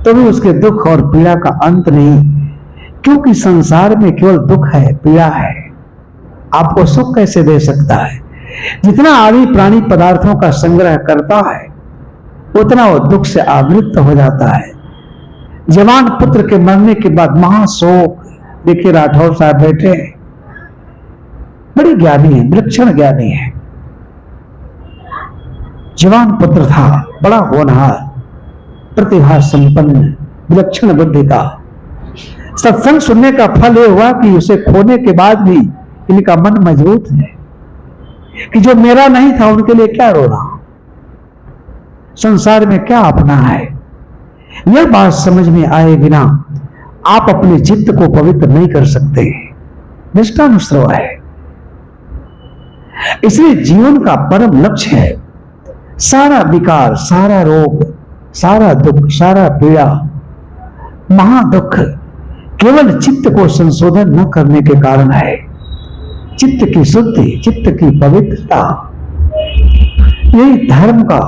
तो भी उसके दुख और पीड़ा का अंत नहीं, क्योंकि संसार में केवल दुख है, पीड़ा है। आपको सुख कैसे दे सकता है? जितना आदमी प्राणी पदार्थों का संग्रह करता है, उतना वो दुख से आवृत हो जाता है। जवान पुत्र के मरने के बाद महाशोक। देखिए राठौर साहब बैठे हैं, बड़े ज्ञानी है, विलक्षण ज्ञानी है। जवान पुत्र था, बड़ा होनहार, प्रतिभा संपन्न, विलक्षण बुद्धि का। सत्संग सुनने का फल यह हुआ कि उसे खोने के बाद भी इनका मन मजबूत है कि जो मेरा नहीं था उनके लिए क्या रोना, संसार में क्या अपना है। यह बात समझ में आए बिना आप अपने चित्त को पवित्र नहीं कर सकते। निष्ठानुश्रव है। इसलिए जीवन का परम लक्ष्य है सारा विकार, सारा रोग, सारा दुख, सारा पीड़ा, महादुख केवल चित्त को संशोधन न करने के कारण है। चित्त की शुद्धि, चित्त की पवित्रता, यही धर्म का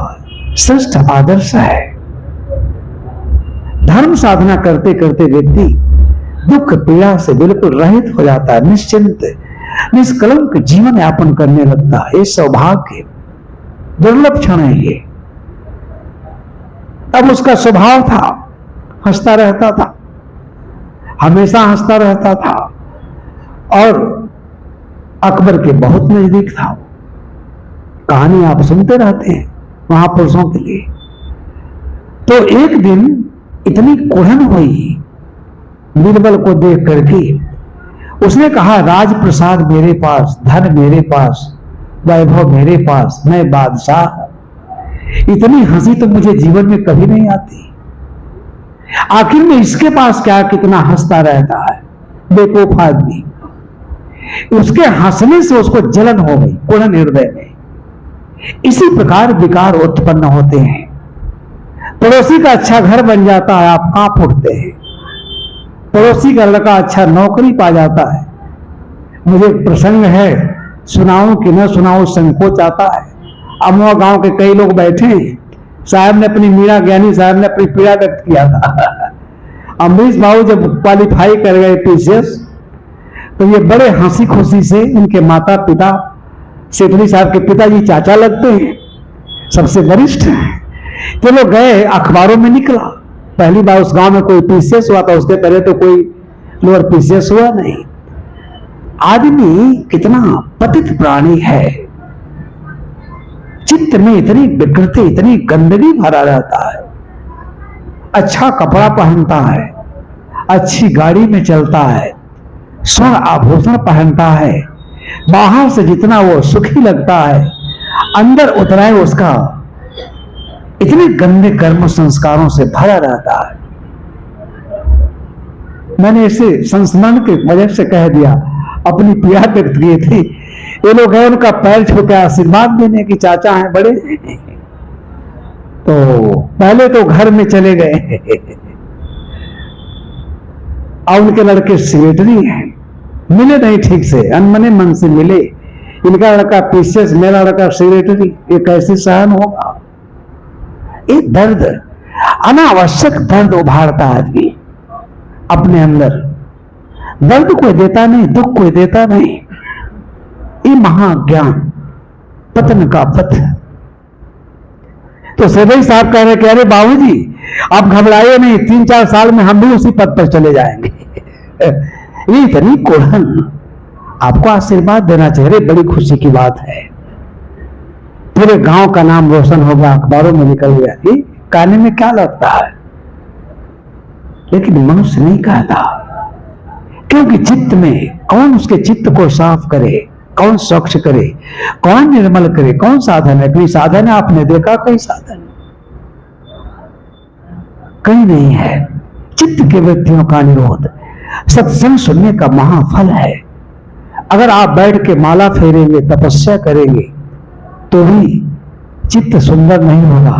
श्रेष्ठ आदर्श है। धर्म साधना करते करते व्यक्ति दुख पीड़ा से बिल्कुल रहित हो जाता है, निश्चिंत निष्कलंक जीवन यापन करने लगता है। ये सौभाग्य, दुर्लभ क्षण है ये। अब उसका स्वभाव था, हंसता रहता था, हमेशा हंसता रहता था और अकबर के बहुत नजदीक था। कहानी आप सुनते रहते हैं महापुरुषों के लिए। तो एक दिन इतनी कुढ़न हुई बीरबल को देख करके, उसने कहा राजप्रसाद मेरे पास, धन मेरे पास, वैभव मेरे पास, मैं बादशाह। इतनी हंसी तो मुझे जीवन में कभी नहीं आती। आखिर में इसके पास क्या, कितना हंसता रहता है, बेवकूफ आदमी। उसके हंसने से उसको जलन हो गई कुढ़न हृदय में। इसी प्रकार विकार उत्पन्न होते हैं। पड़ोसी का अच्छा घर बन जाता है, आप कांप उठते हैं। पड़ोसी का लड़का अच्छा नौकरी पा जाता है। मुझे एक प्रसंग है, सुनाऊं कि न सुनाऊं, संकोच आता है। अमवा गांव के कई लोग बैठे हैं, साहब ने अपनी मीरा ज्ञानी साहब ने अपनी पीड़ा व्यक्त किया था। अमरीश बाबू जब क्वालिफाई कर गए टीसीएस, तो ये बड़े हंसी खुशी से इनके माता पिता, सेठनी साहब के पिताजी चाचा लगते हैं, सबसे वरिष्ठ हैं, तो लोग गए, अखबारों में निकला। पहली बार उस गांव में कोई पीसीएस हुआ था, उसके पहले तो कोई लोअर पीसीएस हुआ नहीं। आदमी कितना पतित प्राणी है, चित्त में इतनी विकृति, इतनी गंदगी भरा रहता है। अच्छा कपड़ा पहनता है, अच्छी गाड़ी में चलता है, स्वर्ण आभूषण पहनता है, बाहर से जितना वो सुखी लगता है, अंदर उतना ही उसका इतने गंदे कर्म संस्कारों से भरा रहता है। मैंने इसे संस्मरण के वजह से कह दिया, अपनी पीड़ा व्यक्त की थी। ये लोग गए उनका पैर छू के आशीर्वाद देने की, चाचा हैं बड़े, तो पहले तो घर में चले गए और उनके लड़के सेक्रेटरी हैं, मिले नहीं ठीक से, अनमने मन से मिले। इनका लड़का पीसीएस, मेरा लड़का सेक्रेटरी, ये कैसे सहन होगा? एक दर्द, अनावश्यक दर्द उभारता आदमी अपने अंदर। दर्द कोई देता नहीं, दुख कोई देता नहीं। ये महाज्ञान, पतन का पथ। तो सेठई साहब कह रहे कि अरे बाबूजी आप घबराइए नहीं, 3-4 साल में हम भी उसी पद पर चले जाएंगे। ये इतनी कोढ़न, आपको आशीर्वाद देना चाहिए, बड़ी खुशी की बात है। पूरे गांव का नाम रोशन होगा, अखबारों में निकल गया। ये कहने में क्या लगता है, लेकिन मनुष्य नहीं कहता, क्योंकि चित्त में कौन उसके चित्त को साफ करे, कौन स्वच्छ करे, कौन निर्मल करे, कौन साधन है? कोई साधन है आपने देखा? कई साधन कहीं नहीं है। चित्त के वृत्तियों का निरोध सत्संग सुनने का महाफल है। अगर आप बैठ के माला फेरेंगे, तपस्या करेंगे, तो भी चित्त सुंदर नहीं होगा।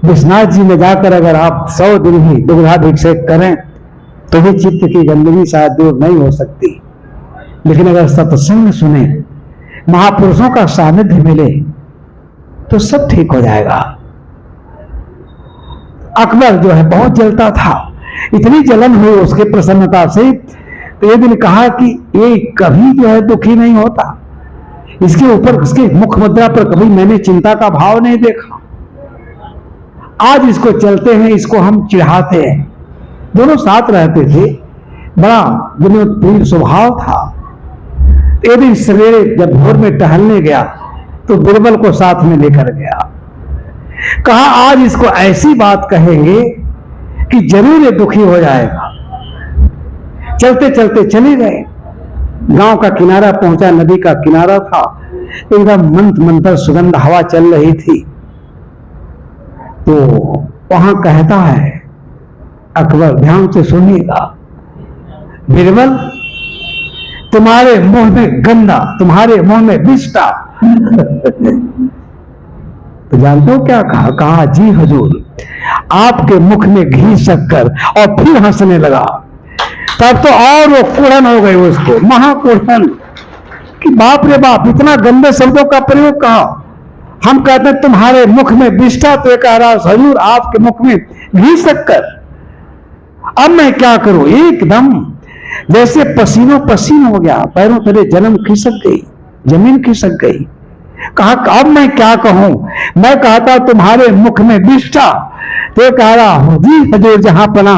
विश्वनाथ जी में जाकर अगर आप 100 दिन ही दुग्धाभिषेक करें, तो भी चित्त की गंदगी शायद दूर नहीं हो सकती। लेकिन अगर सत्संग सुने, महापुरुषों का सानिध्य मिले, तो सब ठीक हो जाएगा। अकबर जो है बहुत जलता था, इतनी जलन हुई उसके प्रसन्नता से, तो एक दिन कहा कि ये कभी जो है दुखी नहीं होता, इसके ऊपर, इसके मुख मुद्रा पर कभी मैंने चिंता का भाव नहीं देखा। आज इसको चलते हैं, इसको हम चिढ़ाते हैं। दोनों साथ रहते थे, बड़ा विनोदप्रिय स्वभाव था। एक दिन सवेरे जब भोर में टहलने गया, तो बिरबल को साथ में लेकर गया। कहा आज इसको ऐसी बात कहेंगे कि जरूर ये दुखी हो जाएगा। चलते चलते चले गए, गांव का किनारा पहुंचा, नदी का किनारा था, एकदम मंत्र सुगंध हवा चल रही थी। तो वहां कहता है अकबर, ध्यान से सुनिएगा, बिरबल तुम्हारे मुंह में गंदा, तुम्हारे मुंह में विष्टा। तो जानते हो क्या कहा? कहा जी हुजूर, आपके मुख में घी शक्कर, और फिर हंसने लगा। तब तो और वो कुड़न हो गई उसको, महाकुड़न, कि बाप रे बाप, इतना गंदे शब्दों का प्रयोग कहा। हम कहते हैं तुम्हारे मुख में विष्टा, तो कह रहा हुजूर आपके मुख में घी शक्कर। अब मैं क्या करूं? एकदम जैसे पसीनों पसीन हो गया, पैरों तले जन्म खिसक गई, जमीन खिसक गई। कहा अब मैं क्या कहूं? मैं कहता तुम्हारे मुख में विष्टा, तो कह रहा हूं जी हुजूर जहां पना,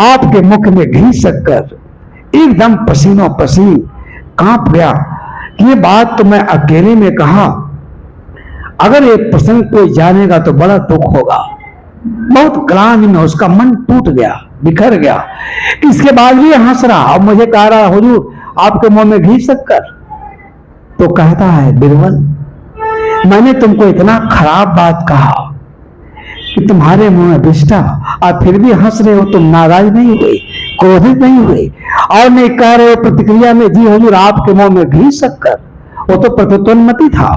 आपके मुख में घी शक्कर। एकदम पसीनों पसीन कांप गया। ये बात तो मैं अकेले में कहा, अगर ये प्रसंग कोई जानेगा तो बड़ा दुख होगा। बहुत ग्लानि में उसका मन टूट गया, बिखर गया। इसके बाद भी हंस रहा, अब मुझे कह रहा हुजूर आपके मुंह में घी शक्कर। तो कहता है बिरबल, मैंने तुमको इतना खराब बात कहा कि तुम्हारे मुंह में विष्टा, और फिर भी हंस रहे हो, तुम नाराज नहीं हुए, क्रोधित नहीं हुए, और नहीं कह रहे हो प्रतिक्रिया में जी हुजूर आपके मुंह में घी शक्कर। वो तो प्रत्युन्नति था।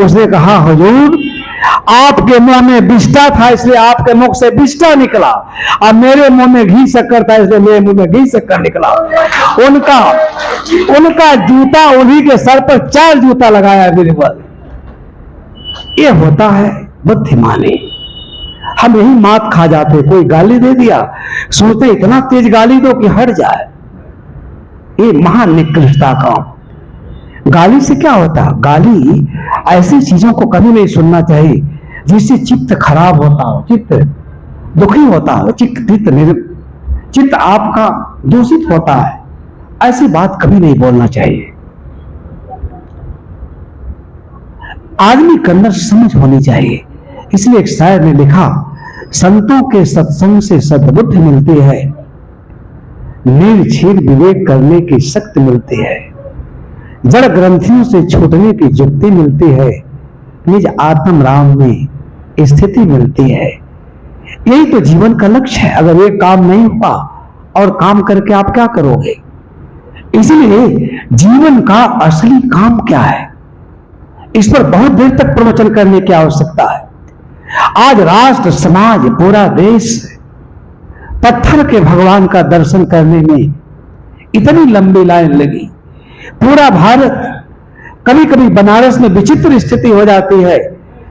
उसने कहा हुजूर आपके मुंह में विष्टा था, इसलिए आपके मुख से विष्टा निकला, और मेरे मुंह में घी शक्कर था, इसलिए मेरे मुंह में घी शक्कर निकला। उनका जूता उन्हीं के सर पर 4 जूता लगाया बिरबल। ये होता है बुद्धिमानी। हम यही मात खा जाते, कोई गाली दे दिया, सोचते इतना तेज गाली दो कि हट जाए। ये महान निकृष्टता का। गाली से क्या होता? गाली ऐसी चीजों को कभी नहीं सुनना चाहिए जिससे चित्त खराब होता हो, चित्त दुखी होता हो, चित्त आपका दूषित होता है। ऐसी बात कभी नहीं बोलना चाहिए। आदमी के अंदर समझ होनी चाहिए। इसलिए एक शायर ने लिखा, संतों के सत्संग से सद्बुद्धि मिलती है, निर्छीर विवेक करने की शक्ति मिलती है, जड़ ग्रंथियों से छूटने की युक्ति मिलती है, निज आत्म राम में स्थिति मिलती है। यही तो जीवन का लक्ष्य है। अगर ये काम नहीं हुआ और काम करके आप क्या करोगे? इसलिए जीवन का असली काम क्या है, इस पर बहुत देर तक प्रवचन करने की आवश्यकता है। आज राष्ट्र, समाज, पूरा देश पत्थर के भगवान का दर्शन करने में इतनी लंबी लाइन लगी। पूरा भारत, कभी कभी बनारस में विचित्र स्थिति हो जाती है,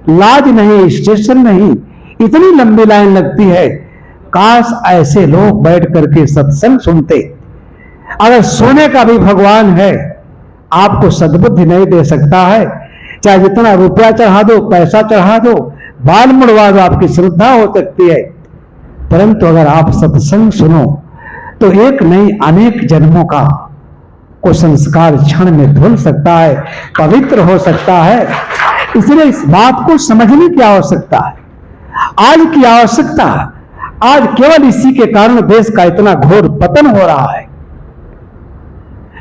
लाज नहीं, स्टेशन नहीं, इतनी लंबी लाइन लगती है। काश ऐसे लोग बैठ करके सत्संग सुनते। अगर सोने का भी भगवान है, आपको सद्बुद्धि नहीं दे सकता है, चाहे जितना रुपया चढ़ा दो, पैसा चढ़ा दो, बाल मुड़वा दो, आपकी श्रद्धा हो सकती है, परंतु अगर आप सत्संग सुनो तो एक नहीं अनेक जन्मों का को संस्कार क्षण में धुल सकता है, पवित्र हो सकता है। इसलिए इस बात को समझने की आवश्यकता है। आज की आवश्यकता, आज केवल इसी के कारण देश का इतना घोर पतन हो रहा है।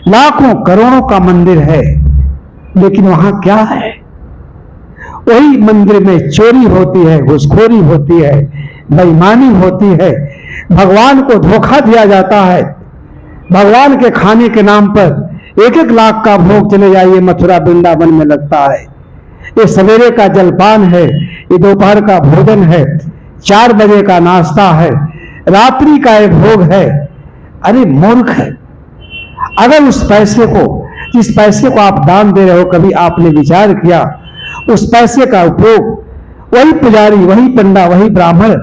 लाखों करोड़ों का मंदिर है, लेकिन वहां क्या है? वही मंदिर में चोरी होती है, घुसखोरी होती है, बेईमानी होती है, भगवान को धोखा दिया जाता है। भगवान के खाने के नाम पर 1-1 लाख का भोग चले जाइए, मथुरा वृंदावन में लगता है। ये सवेरे का जलपान है, ये दोपहर का भोजन है, 4 बजे का नाश्ता है, रात्रि का एक भोग है। अरे मूर्ख है! अगर उस पैसे को, जिस पैसे को आप दान दे रहे हो, कभी आपने विचार किया उस पैसे का उपयोग वही पुजारी, वही पंडा, वही ब्राह्मण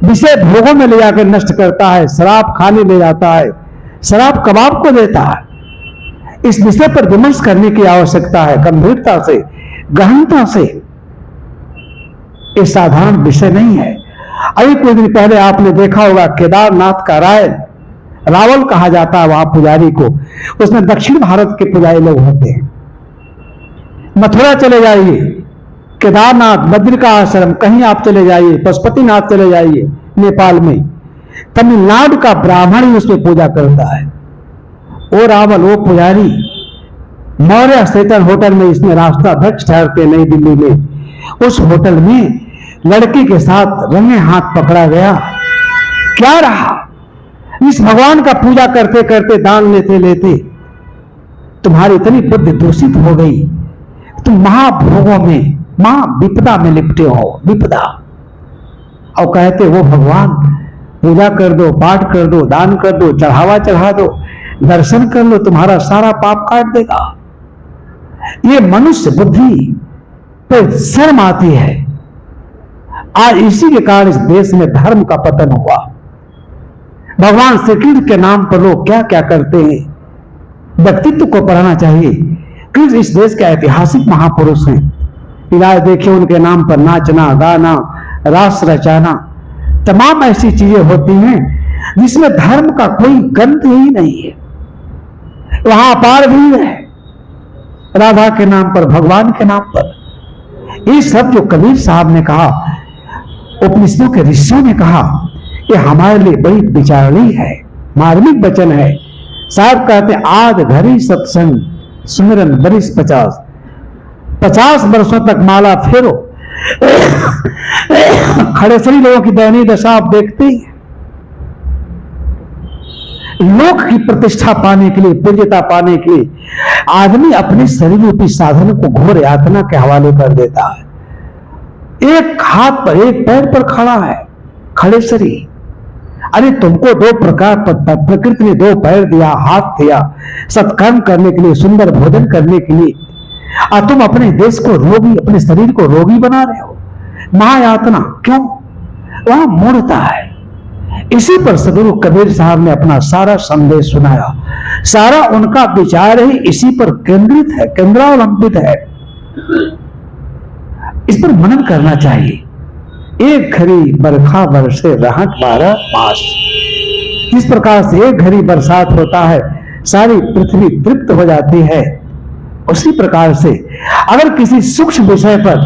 विषय भोगों में ले जाकर नष्ट करता है, शराब खाने ले जाता है, शराब कबाब को देता है। इस विषय पर विमर्श करने की आवश्यकता है, गंभीरता से, गहनता से। ये साधारण विषय नहीं है। अभी कुछ दिन पहले आपने देखा होगा, केदारनाथ का रावल कहा जाता है वहां पुजारी को। उसमें दक्षिण भारत के पुजारी लोग होते हैं। मथुरा चले जाइए, केदारनाथ, बद्री का आश्रम, कहीं आप चले जाइए, पशुपतिनाथ चले जाइए नेपाल में, तमिलनाडु का ब्राह्मण ही उसमें पूजा करता है। वो रावल, वो पुजारी मौर्य स्टेशन होटल में, इसमें राष्ट्राध्यक्ष ठहरते नई दिल्ली में, उस होटल में लड़की के साथ रंगे हाथ पकड़ा गया। क्या रहा? इस भगवान का पूजा करते करते, दान लेते लेते तुम्हारी इतनी बुद्धि दूषित हो गई, तुम महाभोगों में, विपदा में लिपटे हो, विपदा। और कहते वो भगवान, पूजा कर दो, पाठ कर दो, दान कर दो, चढ़ावा चढ़ा दो, दर्शन कर लो, तुम्हारा सारा पाप काट देगा। ये मनुष्य बुद्धि पर शर्म आती है। आज इसी के कारण इस देश में धर्म का पतन हुआ। भगवान श्री कृष्ण के नाम पर लोग क्या क्या करते हैं। व्यक्तित्व को पढ़ना चाहिए। कृष्ण इस देश के ऐतिहासिक महापुरुष हैं। इलाज देखिए, उनके नाम पर नाचना, गाना, रास रचाना, तमाम ऐसी चीजें होती हैं जिसमें धर्म का कोई गंध ही नहीं है। वहां अपार भीड़ है, राधा के नाम पर, भगवान के नाम पर। ये सब जो कबीर साहब ने कहा, उपनिषदों के ऋषियों ने कहा, ये हमारे लिए बड़ी विचारणी है, मार्मिक वचन है। साहब कहते, आद घड़ी सत्संग सुमिरन बरिस 50 वर्षों तक माला फेरो। खड़े सभी लोगों की दयनीय दशा आप देखते ही। लोक की प्रतिष्ठा पाने के लिए, पूज्यता पाने के लिए आदमी अपने शरीर रूपी साधन को घोर यातना के हवाले कर देता है। एक हाथ पर, एक पैर पर खड़ा है, खड़े शरीर। अरे तुमको 2 प्रकार पर प्रकृति ने 2 पैर दिया, हाथ दिया, सत्कर्म करने के लिए, सुंदर भोजन करने के लिए, और तुम अपने देश को रोगी, अपने शरीर को रोगी बना रहे हो। महायातना क्यों? वहां मूढ़ता है। इसी पर सदगुरु कबीर साहब ने अपना सारा संदेश सुनाया। सारा उनका विचार ही इसी पर केंद्रित है, केंद्रावलंबित है। इस पर मनन करना चाहिए। एक घड़ी बरखा बरसे रहत 12 मास। जिस प्रकार से एक घड़ी बरसात होता है, सारी पृथ्वी तृप्त हो जाती है, उसी प्रकार से अगर किसी सूक्ष्म विषय पर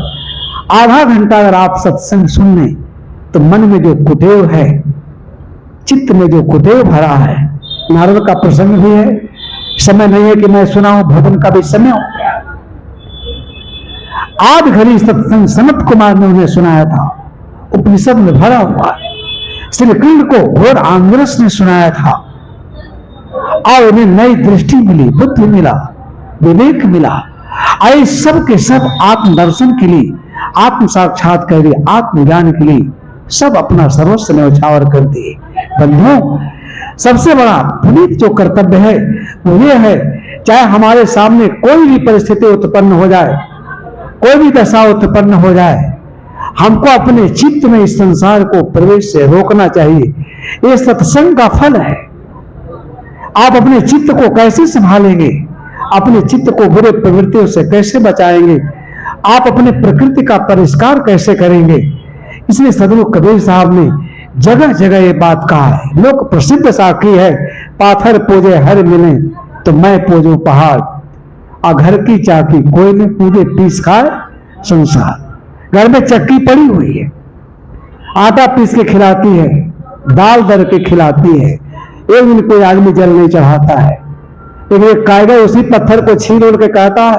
आधा घंटा अगर आप सत्संग सुन लें, तो मन में जो कुदेव है, चित्त में जो कुदेव भरा है, नारद का प्रसंग भी है, समय नहीं है कि मैं सुनाऊं, भवन का भी समय हो गया। आध घड़ी सत्संग सनत कुमार ने उन्हें सुनाया था, उपनिषद में भरा हुआ है। श्री कृष्ण को घोर आंग्रस ने सुनाया था, और उन्हें नई दृष्टि मिली, बुद्धि मिला, विवेक मिला। आए सब के सब आत्मदर्शन के लिए, आत्म साक्षात के लिए, आत्मज्ञान के लिए सब अपना सर्वस्व न्यौछावर कर दिए। बंधुओं, सबसे बड़ा पुनीत जो कर्तव्य है वो ये है, चाहे हमारे सामने कोई भी परिस्थिति उत्पन्न हो जाए, कोई भी दशा उत्पन्न हो जाए, हमको अपने चित्त में इस संसार को प्रवेश से रोकना चाहिए। ये सत्संग का फल है। आप अपने चित्त को कैसे संभालेंगे, अपने चित्त को बुरे प्रवृत्तियों से कैसे बचाएंगे, आप अपने प्रकृति का परिष्कार कैसे करेंगे। इसलिए सदगुरु कबीर साहब ने जगह जगह ये बात कहा है। लोक प्रसिद्ध साखी है, पाथर पूजे हर मिले तो मैं पूजू पहाड़, और घर की चाकी कोई न पूजे पीस खाए संसार। घर में चक्की पड़ी हुई है, आटा पीस के खिलाती है, दाल दर के खिलाती है, एक दिन कोई आदमी जल नहीं चढ़ाता है, एक कायदा उसी पत्थर को छीन उड़ के कहता है,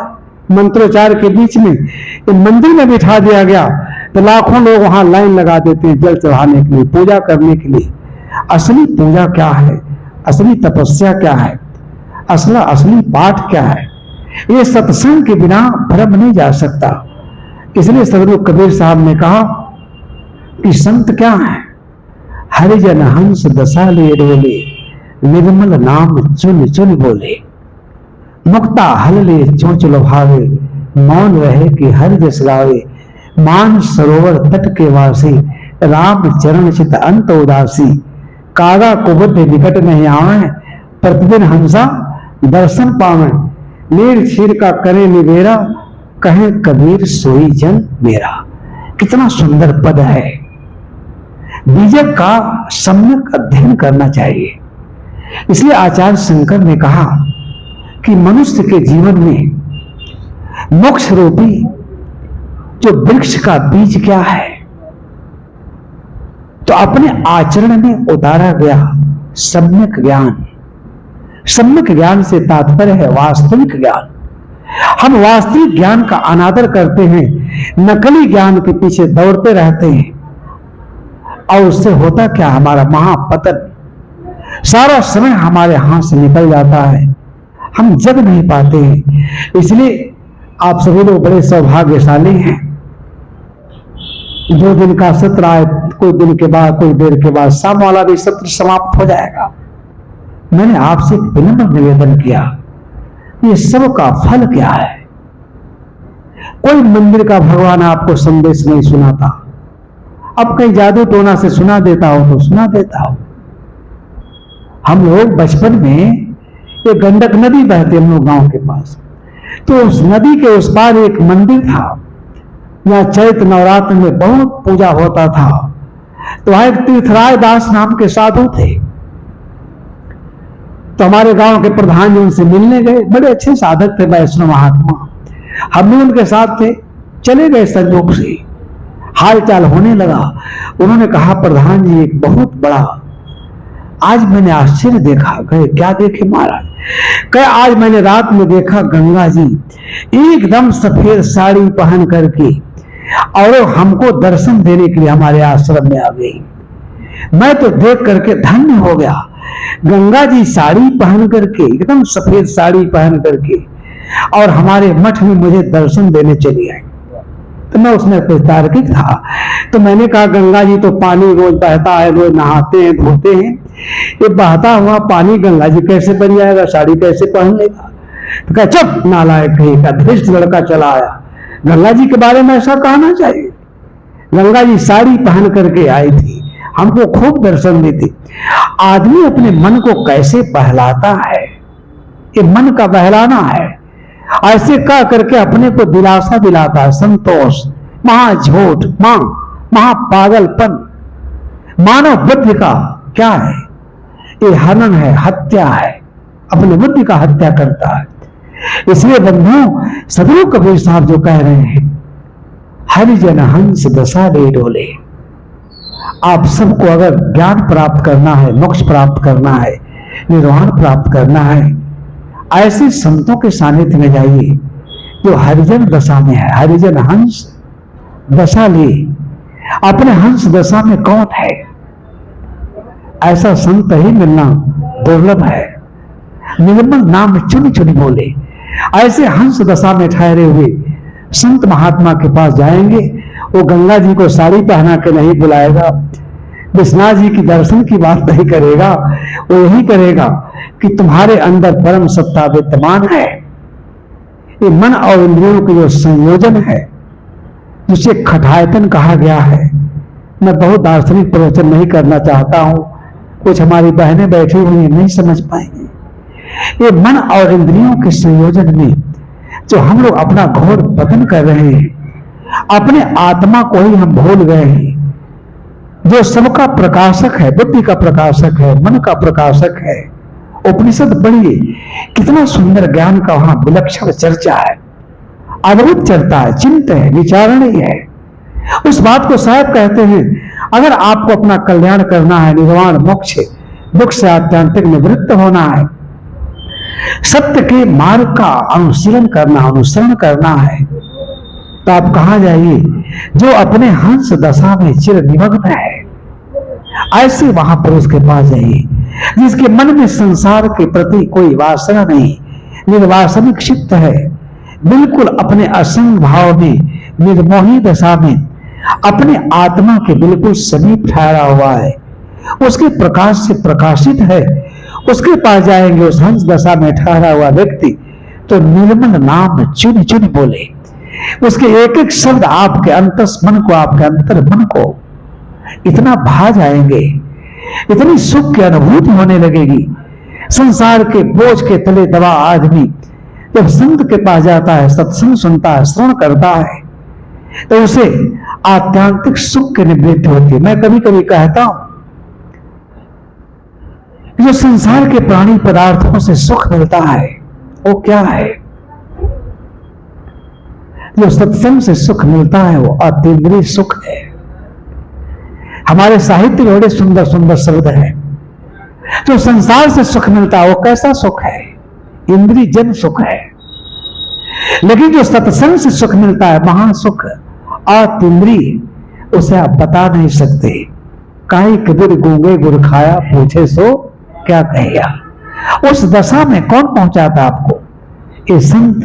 मंत्रोच्चार के बीच में मंदिर में बिठा दिया गया तो लाखों लोग वहां लाइन लगा देते हैं जल चढ़ाने के लिए, पूजा करने के लिए। असली पूजा क्या है, असली तपस्या क्या है, असली पाठ क्या है, ये सत्संग के बिना भ्रम नहीं जा सकता। इसलिए सदगुरु कबीर साहब ने कहा कि संत क्या है, हरिजन हंस दशा ले रोले, निर्मल नाम चुन चुन बोले, मुक्ता हल ले चोंच लोभावे, मौन रहे कि हर जस गावे, मान सरोवर तट के वासी, राम चरण चित अंत उदासी, कागा कुबुद्ध निकट नहीं आवे, प्रतिदिन हंसा दर्शन पावे, नीर क्षीर का करे निवेरा, कहे कबीर सोई जन मेरा। कितना सुंदर पद है। बीजक का सम्यक अध्ययन करना चाहिए। इसलिए आचार्य शंकर ने कहा कि मनुष्य के जीवन में मोक्ष रूपी जो वृक्ष का बीज क्या है, तो अपने आचरण में उतारा गया सम्यक ज्ञान। सम्यक ज्ञान से तात्पर्य है वास्तविक ज्ञान। हम वास्तविक ज्ञान का अनादर करते हैं, नकली ज्ञान के पीछे दौड़ते रहते हैं, और उससे होता क्या, हमारा महापतन। सारा समय हमारे हाथ से निकल जाता है, हम जग नहीं पाते हैं। इसलिए आप सभी लोग बड़े सौभाग्यशाली हैं। 2 दिन का सत्र आए, कोई दिन के बाद, कोई देर के बाद शाम वाला भी सत्र समाप्त हो जाएगा। मैंने आपसे एक विनम्र निवेदन किया, ये सब का फल क्या है। कोई मंदिर का भगवान आपको संदेश नहीं सुनाता, अब कहीं जादू टोना से सुना देता हो तो सुना देता हो। हम लोग बचपन में, ये गंडक नदी बहती हम लोग गांव के पास, तो उस नदी के उस पार एक मंदिर था, यहाँ चैत्र नवरात्र में बहुत पूजा होता था। तो वहां एक तीर्थराय दास नाम के साधु थे, तो हमारे गांव के प्रधान जी उनसे मिलने गए। बड़े अच्छे साधक थे, वैष्णव महात्मा। हम भी उनके साथ थे, चले गए संयोग से, हाल चाल होने लगा। उन्होंने कहा, प्रधान जी एक बहुत बड़ा आज मैंने आश्चर्य देखा। कहे क्या देखे महाराज? कहे आज मैंने रात में देखा गंगा जी एकदम सफेद साड़ी पहन करके और हमको दर्शन देने के लिए हमारे आश्रम में आ गई। मैं तो देख करके धन्य हो गया। गंगा जी साड़ी पहन करके, एकदम सफेद साड़ी पहन करके, और हमारे मठ में मुझे दर्शन देने चली आई। तो मैं उसमें कुछ तार्किक था, तो मैंने कहा गंगा जी तो पानी रोज बहता है, रोज नहाते हैं धोते हैं, ये बहता हुआ पानी गंगा जी कैसे बन जाएगा, साड़ी कैसे पहन लेगा? तो कहा चुप नालायक कहीं का धृष्ट लड़का चला आया, गंगा जी के बारे में ऐसा कहना चाहिए। गंगा जी साड़ी पहन करके आई थी, हमको खूब दर्शन देते। आदमी अपने मन को कैसे बहलाता है, ये मन का बहलाना है। ऐसे कह करके अपने को दिलासा दिलाता है, संतोष, महाझूठ, महापागलपन। मानव बुद्धि का क्या है, ये हनन है, हत्या है, अपनी बुद्धि का हत्या करता है। इसलिए बंधुओं, सदगुरु कबीर साहब जो कह रहे हैं, हरिजन हंस दशा ले डोले। आप सबको अगर ज्ञान प्राप्त करना है, मोक्ष प्राप्त करना है, निर्वाण प्राप्त करना है, ऐसे संतों के सानिध्य में जाइए जो हरिजन दशा में है। हरिजन हंस दशा ले, अपने हंस दशा में कौन है, ऐसा संत ही मिलना दुर्लभ है। निर्मल नाम चुनी चुनी बोले, ऐसे हंस दशा में ठहरे हुए संत महात्मा के पास जाएंगे। वो गंगा जी को साड़ी पहना के नहीं बुलाएगा, विश्वनाथ जी की दर्शन की बात नहीं करेगा, वो यही करेगा कि तुम्हारे अंदर परम सत्ता विद्यमान है। ये मन और इंद्रियों के जो संयोजन है, जिसे खटायतन कहा गया है। मैं बहुत दार्शनिक प्रवचन नहीं करना चाहता हूं, कुछ हमारी बहनें बैठी हुई हैं, नहीं समझ पाएंगे। ये मन और इंद्रियों के संयोजन में जो हम लोग अपना घोर पतन कर रहे हैं, अपने आत्मा को ही हम भूल गए हैं, जो सबका प्रकाशक है, बुद्धि का प्रकाशक है, मन का प्रकाशक है। उपनिषद पढ़िए, कितना सुंदर ज्ञान का वहां विलक्षण चर्चा है, अद्भुत चर्चा है, चिंतन है, विचारणीय है। उस बात को साहब कहते हैं, अगर आपको अपना कल्याण करना है, निर्वाण मोक्ष, दुख से आत्यंतिक निवृत्त होना है, सत्य के मार्ग का अनुशीलन करना, अनुसरण करना है, तो आप कहां जाइए, जो अपने हंस दशा में चिर निमग्न है, ऐसे महापुरुष के पास जाइए, जिसके मन में संसार के प्रति कोई वासना नहीं, निर्वासनिक चित्त है, बिल्कुल अपने असंग भाव में, निर्मोही दशा में, अपने आत्मा के बिल्कुल समीप ठहरा हुआ है, उसके प्रकाश से प्रकाशित है। उसके पास जाएंगे, उस हंस दशा में ठहरा हुआ व्यक्ति तो निर्मल नाम चुन चुन बोले। उसके एक एक शब्द आपके अंतस मन को, आपके अंतर मन को इतना भा जाएंगे, इतनी सुख की अनुभूति होने लगेगी। संसार के बोझ के तले दबा आदमी जब संत के पास जाता है, सत्संग सुनता है, श्रवण करता है, तो उसे आत्यांतिक सुख की निवृत्ति होती है। मैं कभी कभी कहता हूं, जो संसार के प्राणी पदार्थों से सुख मिलता है वो क्या है, जो सत्संग से सुख मिलता है वो अतीन्द्रिय सुख है। हमारे साहित्य में बड़े सुंदर सुंदर शब्द हैं। जो संसार से सुख मिलता है वो कैसा सुख है, इंद्रिय जन सुख है। लेकिन जो सत्संग से सुख मिलता है, महासुख, अतीन्द्रिय, उसे आप बता नहीं सकते। काई कबीर गूंगे गुड़ खाया, पूछे सो क्या कहेगा। उस दशा में कौन पहुंचाता आपको, ये संत।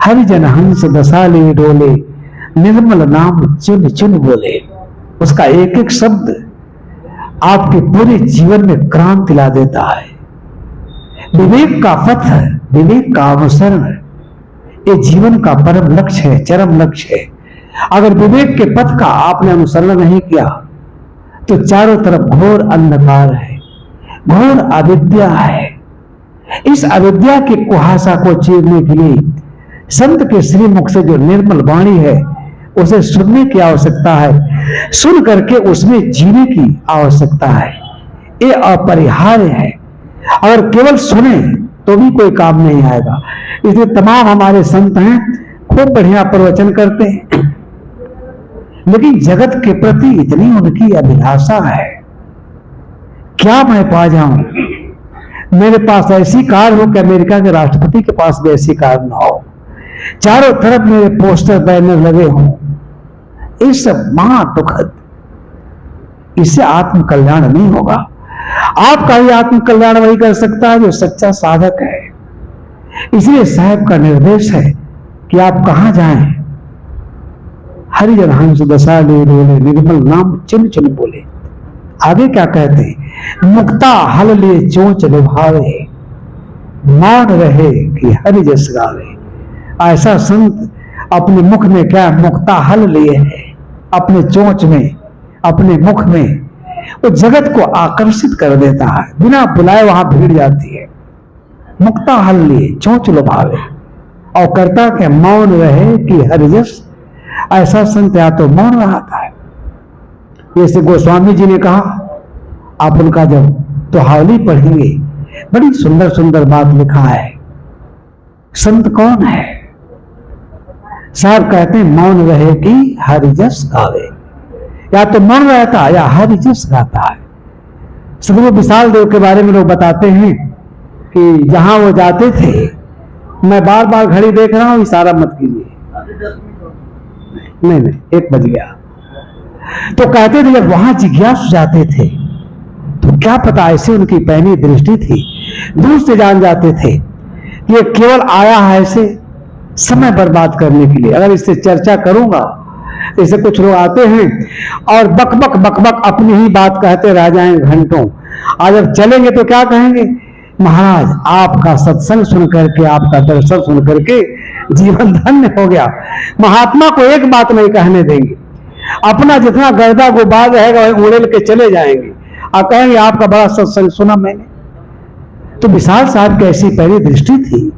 हरिजन हंस दशा ले डोले, निर्मल नाम चुन चुन बोले। उसका एक एक शब्द आपके पूरे जीवन में क्रांति ला देता है। विवेक का पथ, विवेक का अनुसरण, ये जीवन का परम लक्ष्य है, चरम लक्ष्य है। अगर विवेक के पथ का आपने अनुसरण नहीं किया तो चारों तरफ घोर अंधकार है, घोर अविद्या है। इस अविद्या के कुहासा को चीरने के लिए संत के श्रीमुख से जो निर्मल वाणी है उसे सुनने की आवश्यकता है, सुन करके उसमें जीने की आवश्यकता है। ये अपरिहार्य है। अगर केवल सुने तो भी कोई काम नहीं आएगा। इसलिए तमाम हमारे संत हैं, खूब बढ़िया प्रवचन करते हैं, लेकिन जगत के प्रति इतनी उनकी अभिलाषा है, क्या मैं पा जाऊं, मेरे पास ऐसी कार हो कि अमेरिका के राष्ट्रपति के पास भी ऐसी कार ना हो, चारों तरफ मेरे पोस्टर बैनर लगे हों। ये सब महा दुखद, इससे आत्म कल्याण नहीं होगा। आपका ही आत्म कल्याण वही कर सकता है जो सच्चा साधक है। इसलिए साहब का निर्देश है कि आप कहां जाएं, हरिजन हंस दशा ले डोले, निर्मल नाम चिन चिन बोले। आगे क्या कहते हैं, मुक्ता हल ले चोंच निभावे, मान रहे कि हरि जस गावे। ऐसा संत अपने मुख में क्या मुक्ता हल लिए है, अपने चोंच में, अपने मुख में वो जगत को आकर्षित कर देता है, बिना बुलाए वहां भीड़ जाती है। मुक्ता हल लिए चोंच लुभावे, और करता के मौन रहे कि हरिजस। ऐसा संत या तो मौन रहता है। जैसे गोस्वामी जी ने कहा, आप उनका जब दोहावली पढ़ेंगे, बड़ी सुंदर सुंदर बात लिखा है। संत कौन है? साहब कहते हैं मौन रहे कि हरिजस गावे, या तो मौन रहता या हरिजस गाता है। सदगुरु विशाल देव के बारे में लोग बताते हैं कि जहां वो जाते थे, मैं बार बार घड़ी देख रहा हूं, इशारा मत कीजिए, नहीं 1 बज गया। तो कहते थे जब वहां जिज्ञासु जाते थे तो क्या पता ऐसे उनकी पहली दृष्टि थी, दूर से जान जाते थे कि ये केवल आया है ऐसे समय बर्बाद करने के लिए। अगर इससे चर्चा करूंगा, जैसे कुछ लोग आते हैं और बक बक बक बक अपनी ही बात कहते रह जाएंगे घंटों, आज जब चलेंगे तो क्या कहेंगे, महाराज आपका सत्संग सुन करके, आपका दर्शन सुन करके जीवन धन्य हो गया। महात्मा को एक बात नहीं कहने देंगे, अपना जितना गर्दा गुबार रहेगा वही उड़ेल के चले जाएंगे और कहेंगे आपका बड़ा सत्संग सुना मैंने। तो विशाल साहब की ऐसी पहली दृष्टि थी,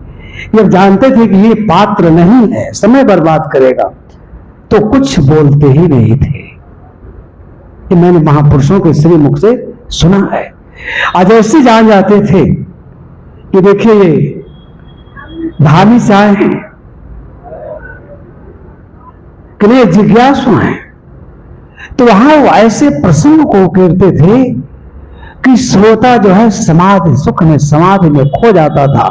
जब जानते थे कि ये पात्र नहीं है, समय बर्बाद करेगा, तो कुछ बोलते ही नहीं थे। कि मैंने महापुरुषों के श्री मुख से सुना है। आज ऐसे जान जाते थे कि देखिए ये धामी से आए हैं, कि ये जिज्ञासु हैं। तो वहां वो ऐसे प्रसंग को उकेरते थे कि श्रोता जो है समाधि सुख में, समाधि में खो जाता था,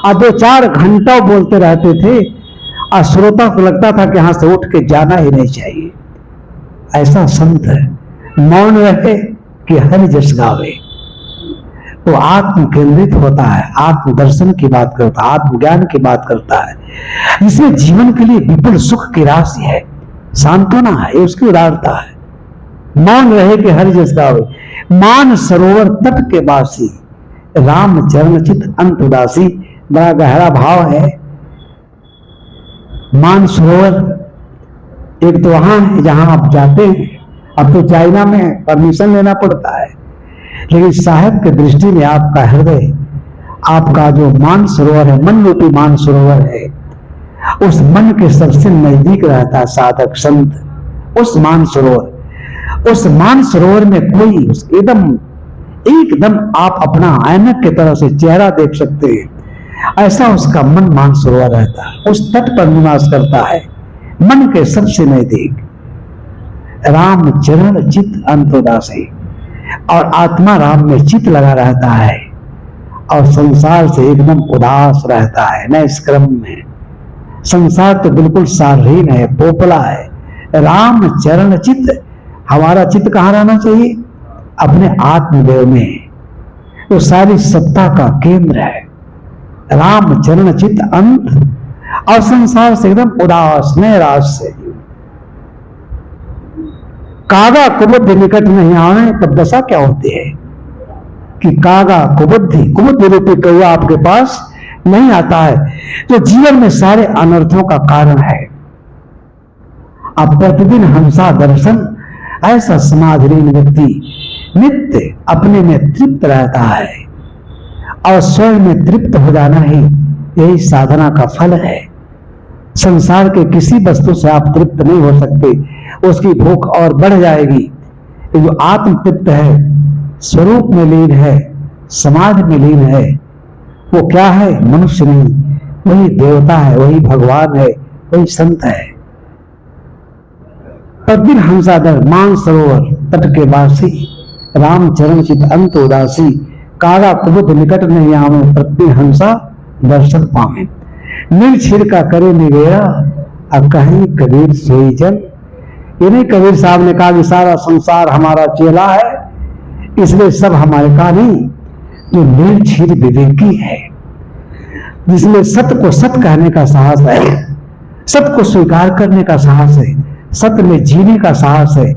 और 2-4 घंटा बोलते रहते थे, और श्रोता को लगता था कि यहां से उठ के जाना ही नहीं चाहिए। ऐसा संत है, मौन रहे कि हरि जस गावे। वो आत्म केंद्रित होता है, आत्मदर्शन की बात करता है, आत्मज्ञान की बात करता है, जिसमें जीवन के लिए विपुल सुख की राशि है, सांत्वना है, ये उसकी उदारता है। मौन रहे कि हरि जस गावे, मान सरोवर तट के वासी, राम चरण चित अंत उदासी। बड़ा गहरा भाव है। मान सरोवर एक तो वहां है जहां आप जाते हैं, अब तो चाइना में परमिशन लेना पड़ता है, लेकिन साहब के दृष्टि में आपका हृदय, आपका जो मान सरोवर है, मन रूपी मान सरोवर है, उस मन के सबसे नजदीक रहता है साधक संत। उस मान सरोवर में कोई एकदम आप अपना ऐनक की तरह से चेहरा देख सकते हैं, ऐसा उसका मन मान सरोवर रहता है। उस तट पर निवास करता है, मन के सबसे नजदीक। राम चरण चित अंतोदासी, और आत्मा राम में चित लगा रहता है, और संसार से एकदम उदास रहता है, न इस क्रम में। संसार तो बिल्कुल सारहीन है, पोपला है। राम चरण चित, हमारा चित्त कहां रहना चाहिए? अपने आत्मदेव में, वो सारी सत्ता का केंद्र है। राम चरण चित अंत, और संसार से एकदम उदास, नैराश से। कागा कुबुद्धि निकट नहीं आने, तब दशा क्या होती है कि कागा कुबुद्धि रूपी कौवा आपके पास नहीं आता है, जो जीवन में सारे अनर्थों का कारण है। अब प्रतिदिन हंसा दर्शन, ऐसा समाधिहीन व्यक्ति नित्य अपने में तृप्त रहता है, और स्वयं में तृप्त हो जाना ही यही साधना का फल है। संसार के किसी वस्तु से आप तृप्त नहीं हो सकते, उसकी भूख और बढ़ जाएगी। जो आत्म तृप्त है, स्वरूप में लीन है, समाधि में लीन है, वो क्या है? मनुष्य नहीं, वही देवता है, वही भगवान है, वही संत है। प्रतिदिन हंसादर मान सरोवर तट के वासी, राम चरण चित अंत उदासी, कागा कुबुद्ध निकट नहीं आवे, प्रतिदिन हंसा दर्शन पावे। निर्छिर का करे निवेरा, अब कहीं कबीर सोई जन। ये नहीं कबीर साहब ने कहा कि सारा संसार हमारा चेला है, इसलिए सब हमारे का नहीं। जो निर्छिर विवेकी है, जिसमें सत्य को सत्य कहने का साहस है, सत्य को स्वीकार करने का साहस है, सत्य में जीने का साहस है,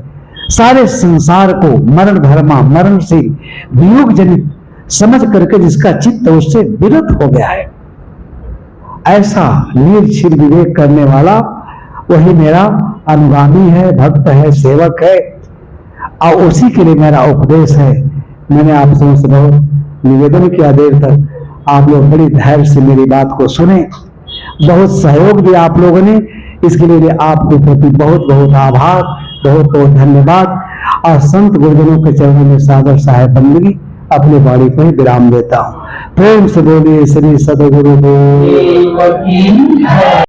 सारे संसार को मरण धर्मा, मरण से वियोग जनित समझ करके जिसका चित्त उससे विरत हो गया है, ऐसा निर्छिर विवेक करने वाला वही मेरा अनुगामी है, भक्त है, सेवक है। और उसी के लिए मेरा उपदेश है। मैंने आपसे बहुत निवेदन किया, देर तक आप लोग बड़ी धैर्य से मेरी बात को सुने, बहुत सहयोग दिया आप लोगों ने, इसके लिए आपके प्रति बहुत बहुत आभार, बहुत बहुत धन्यवाद। और संत गुरुजनों के चरणों में सादर सहाय बंदगी अपनी वाणी को ही विराम देता हूँ। प्रेम से बोलिए श्री सदगुरु देव की जय।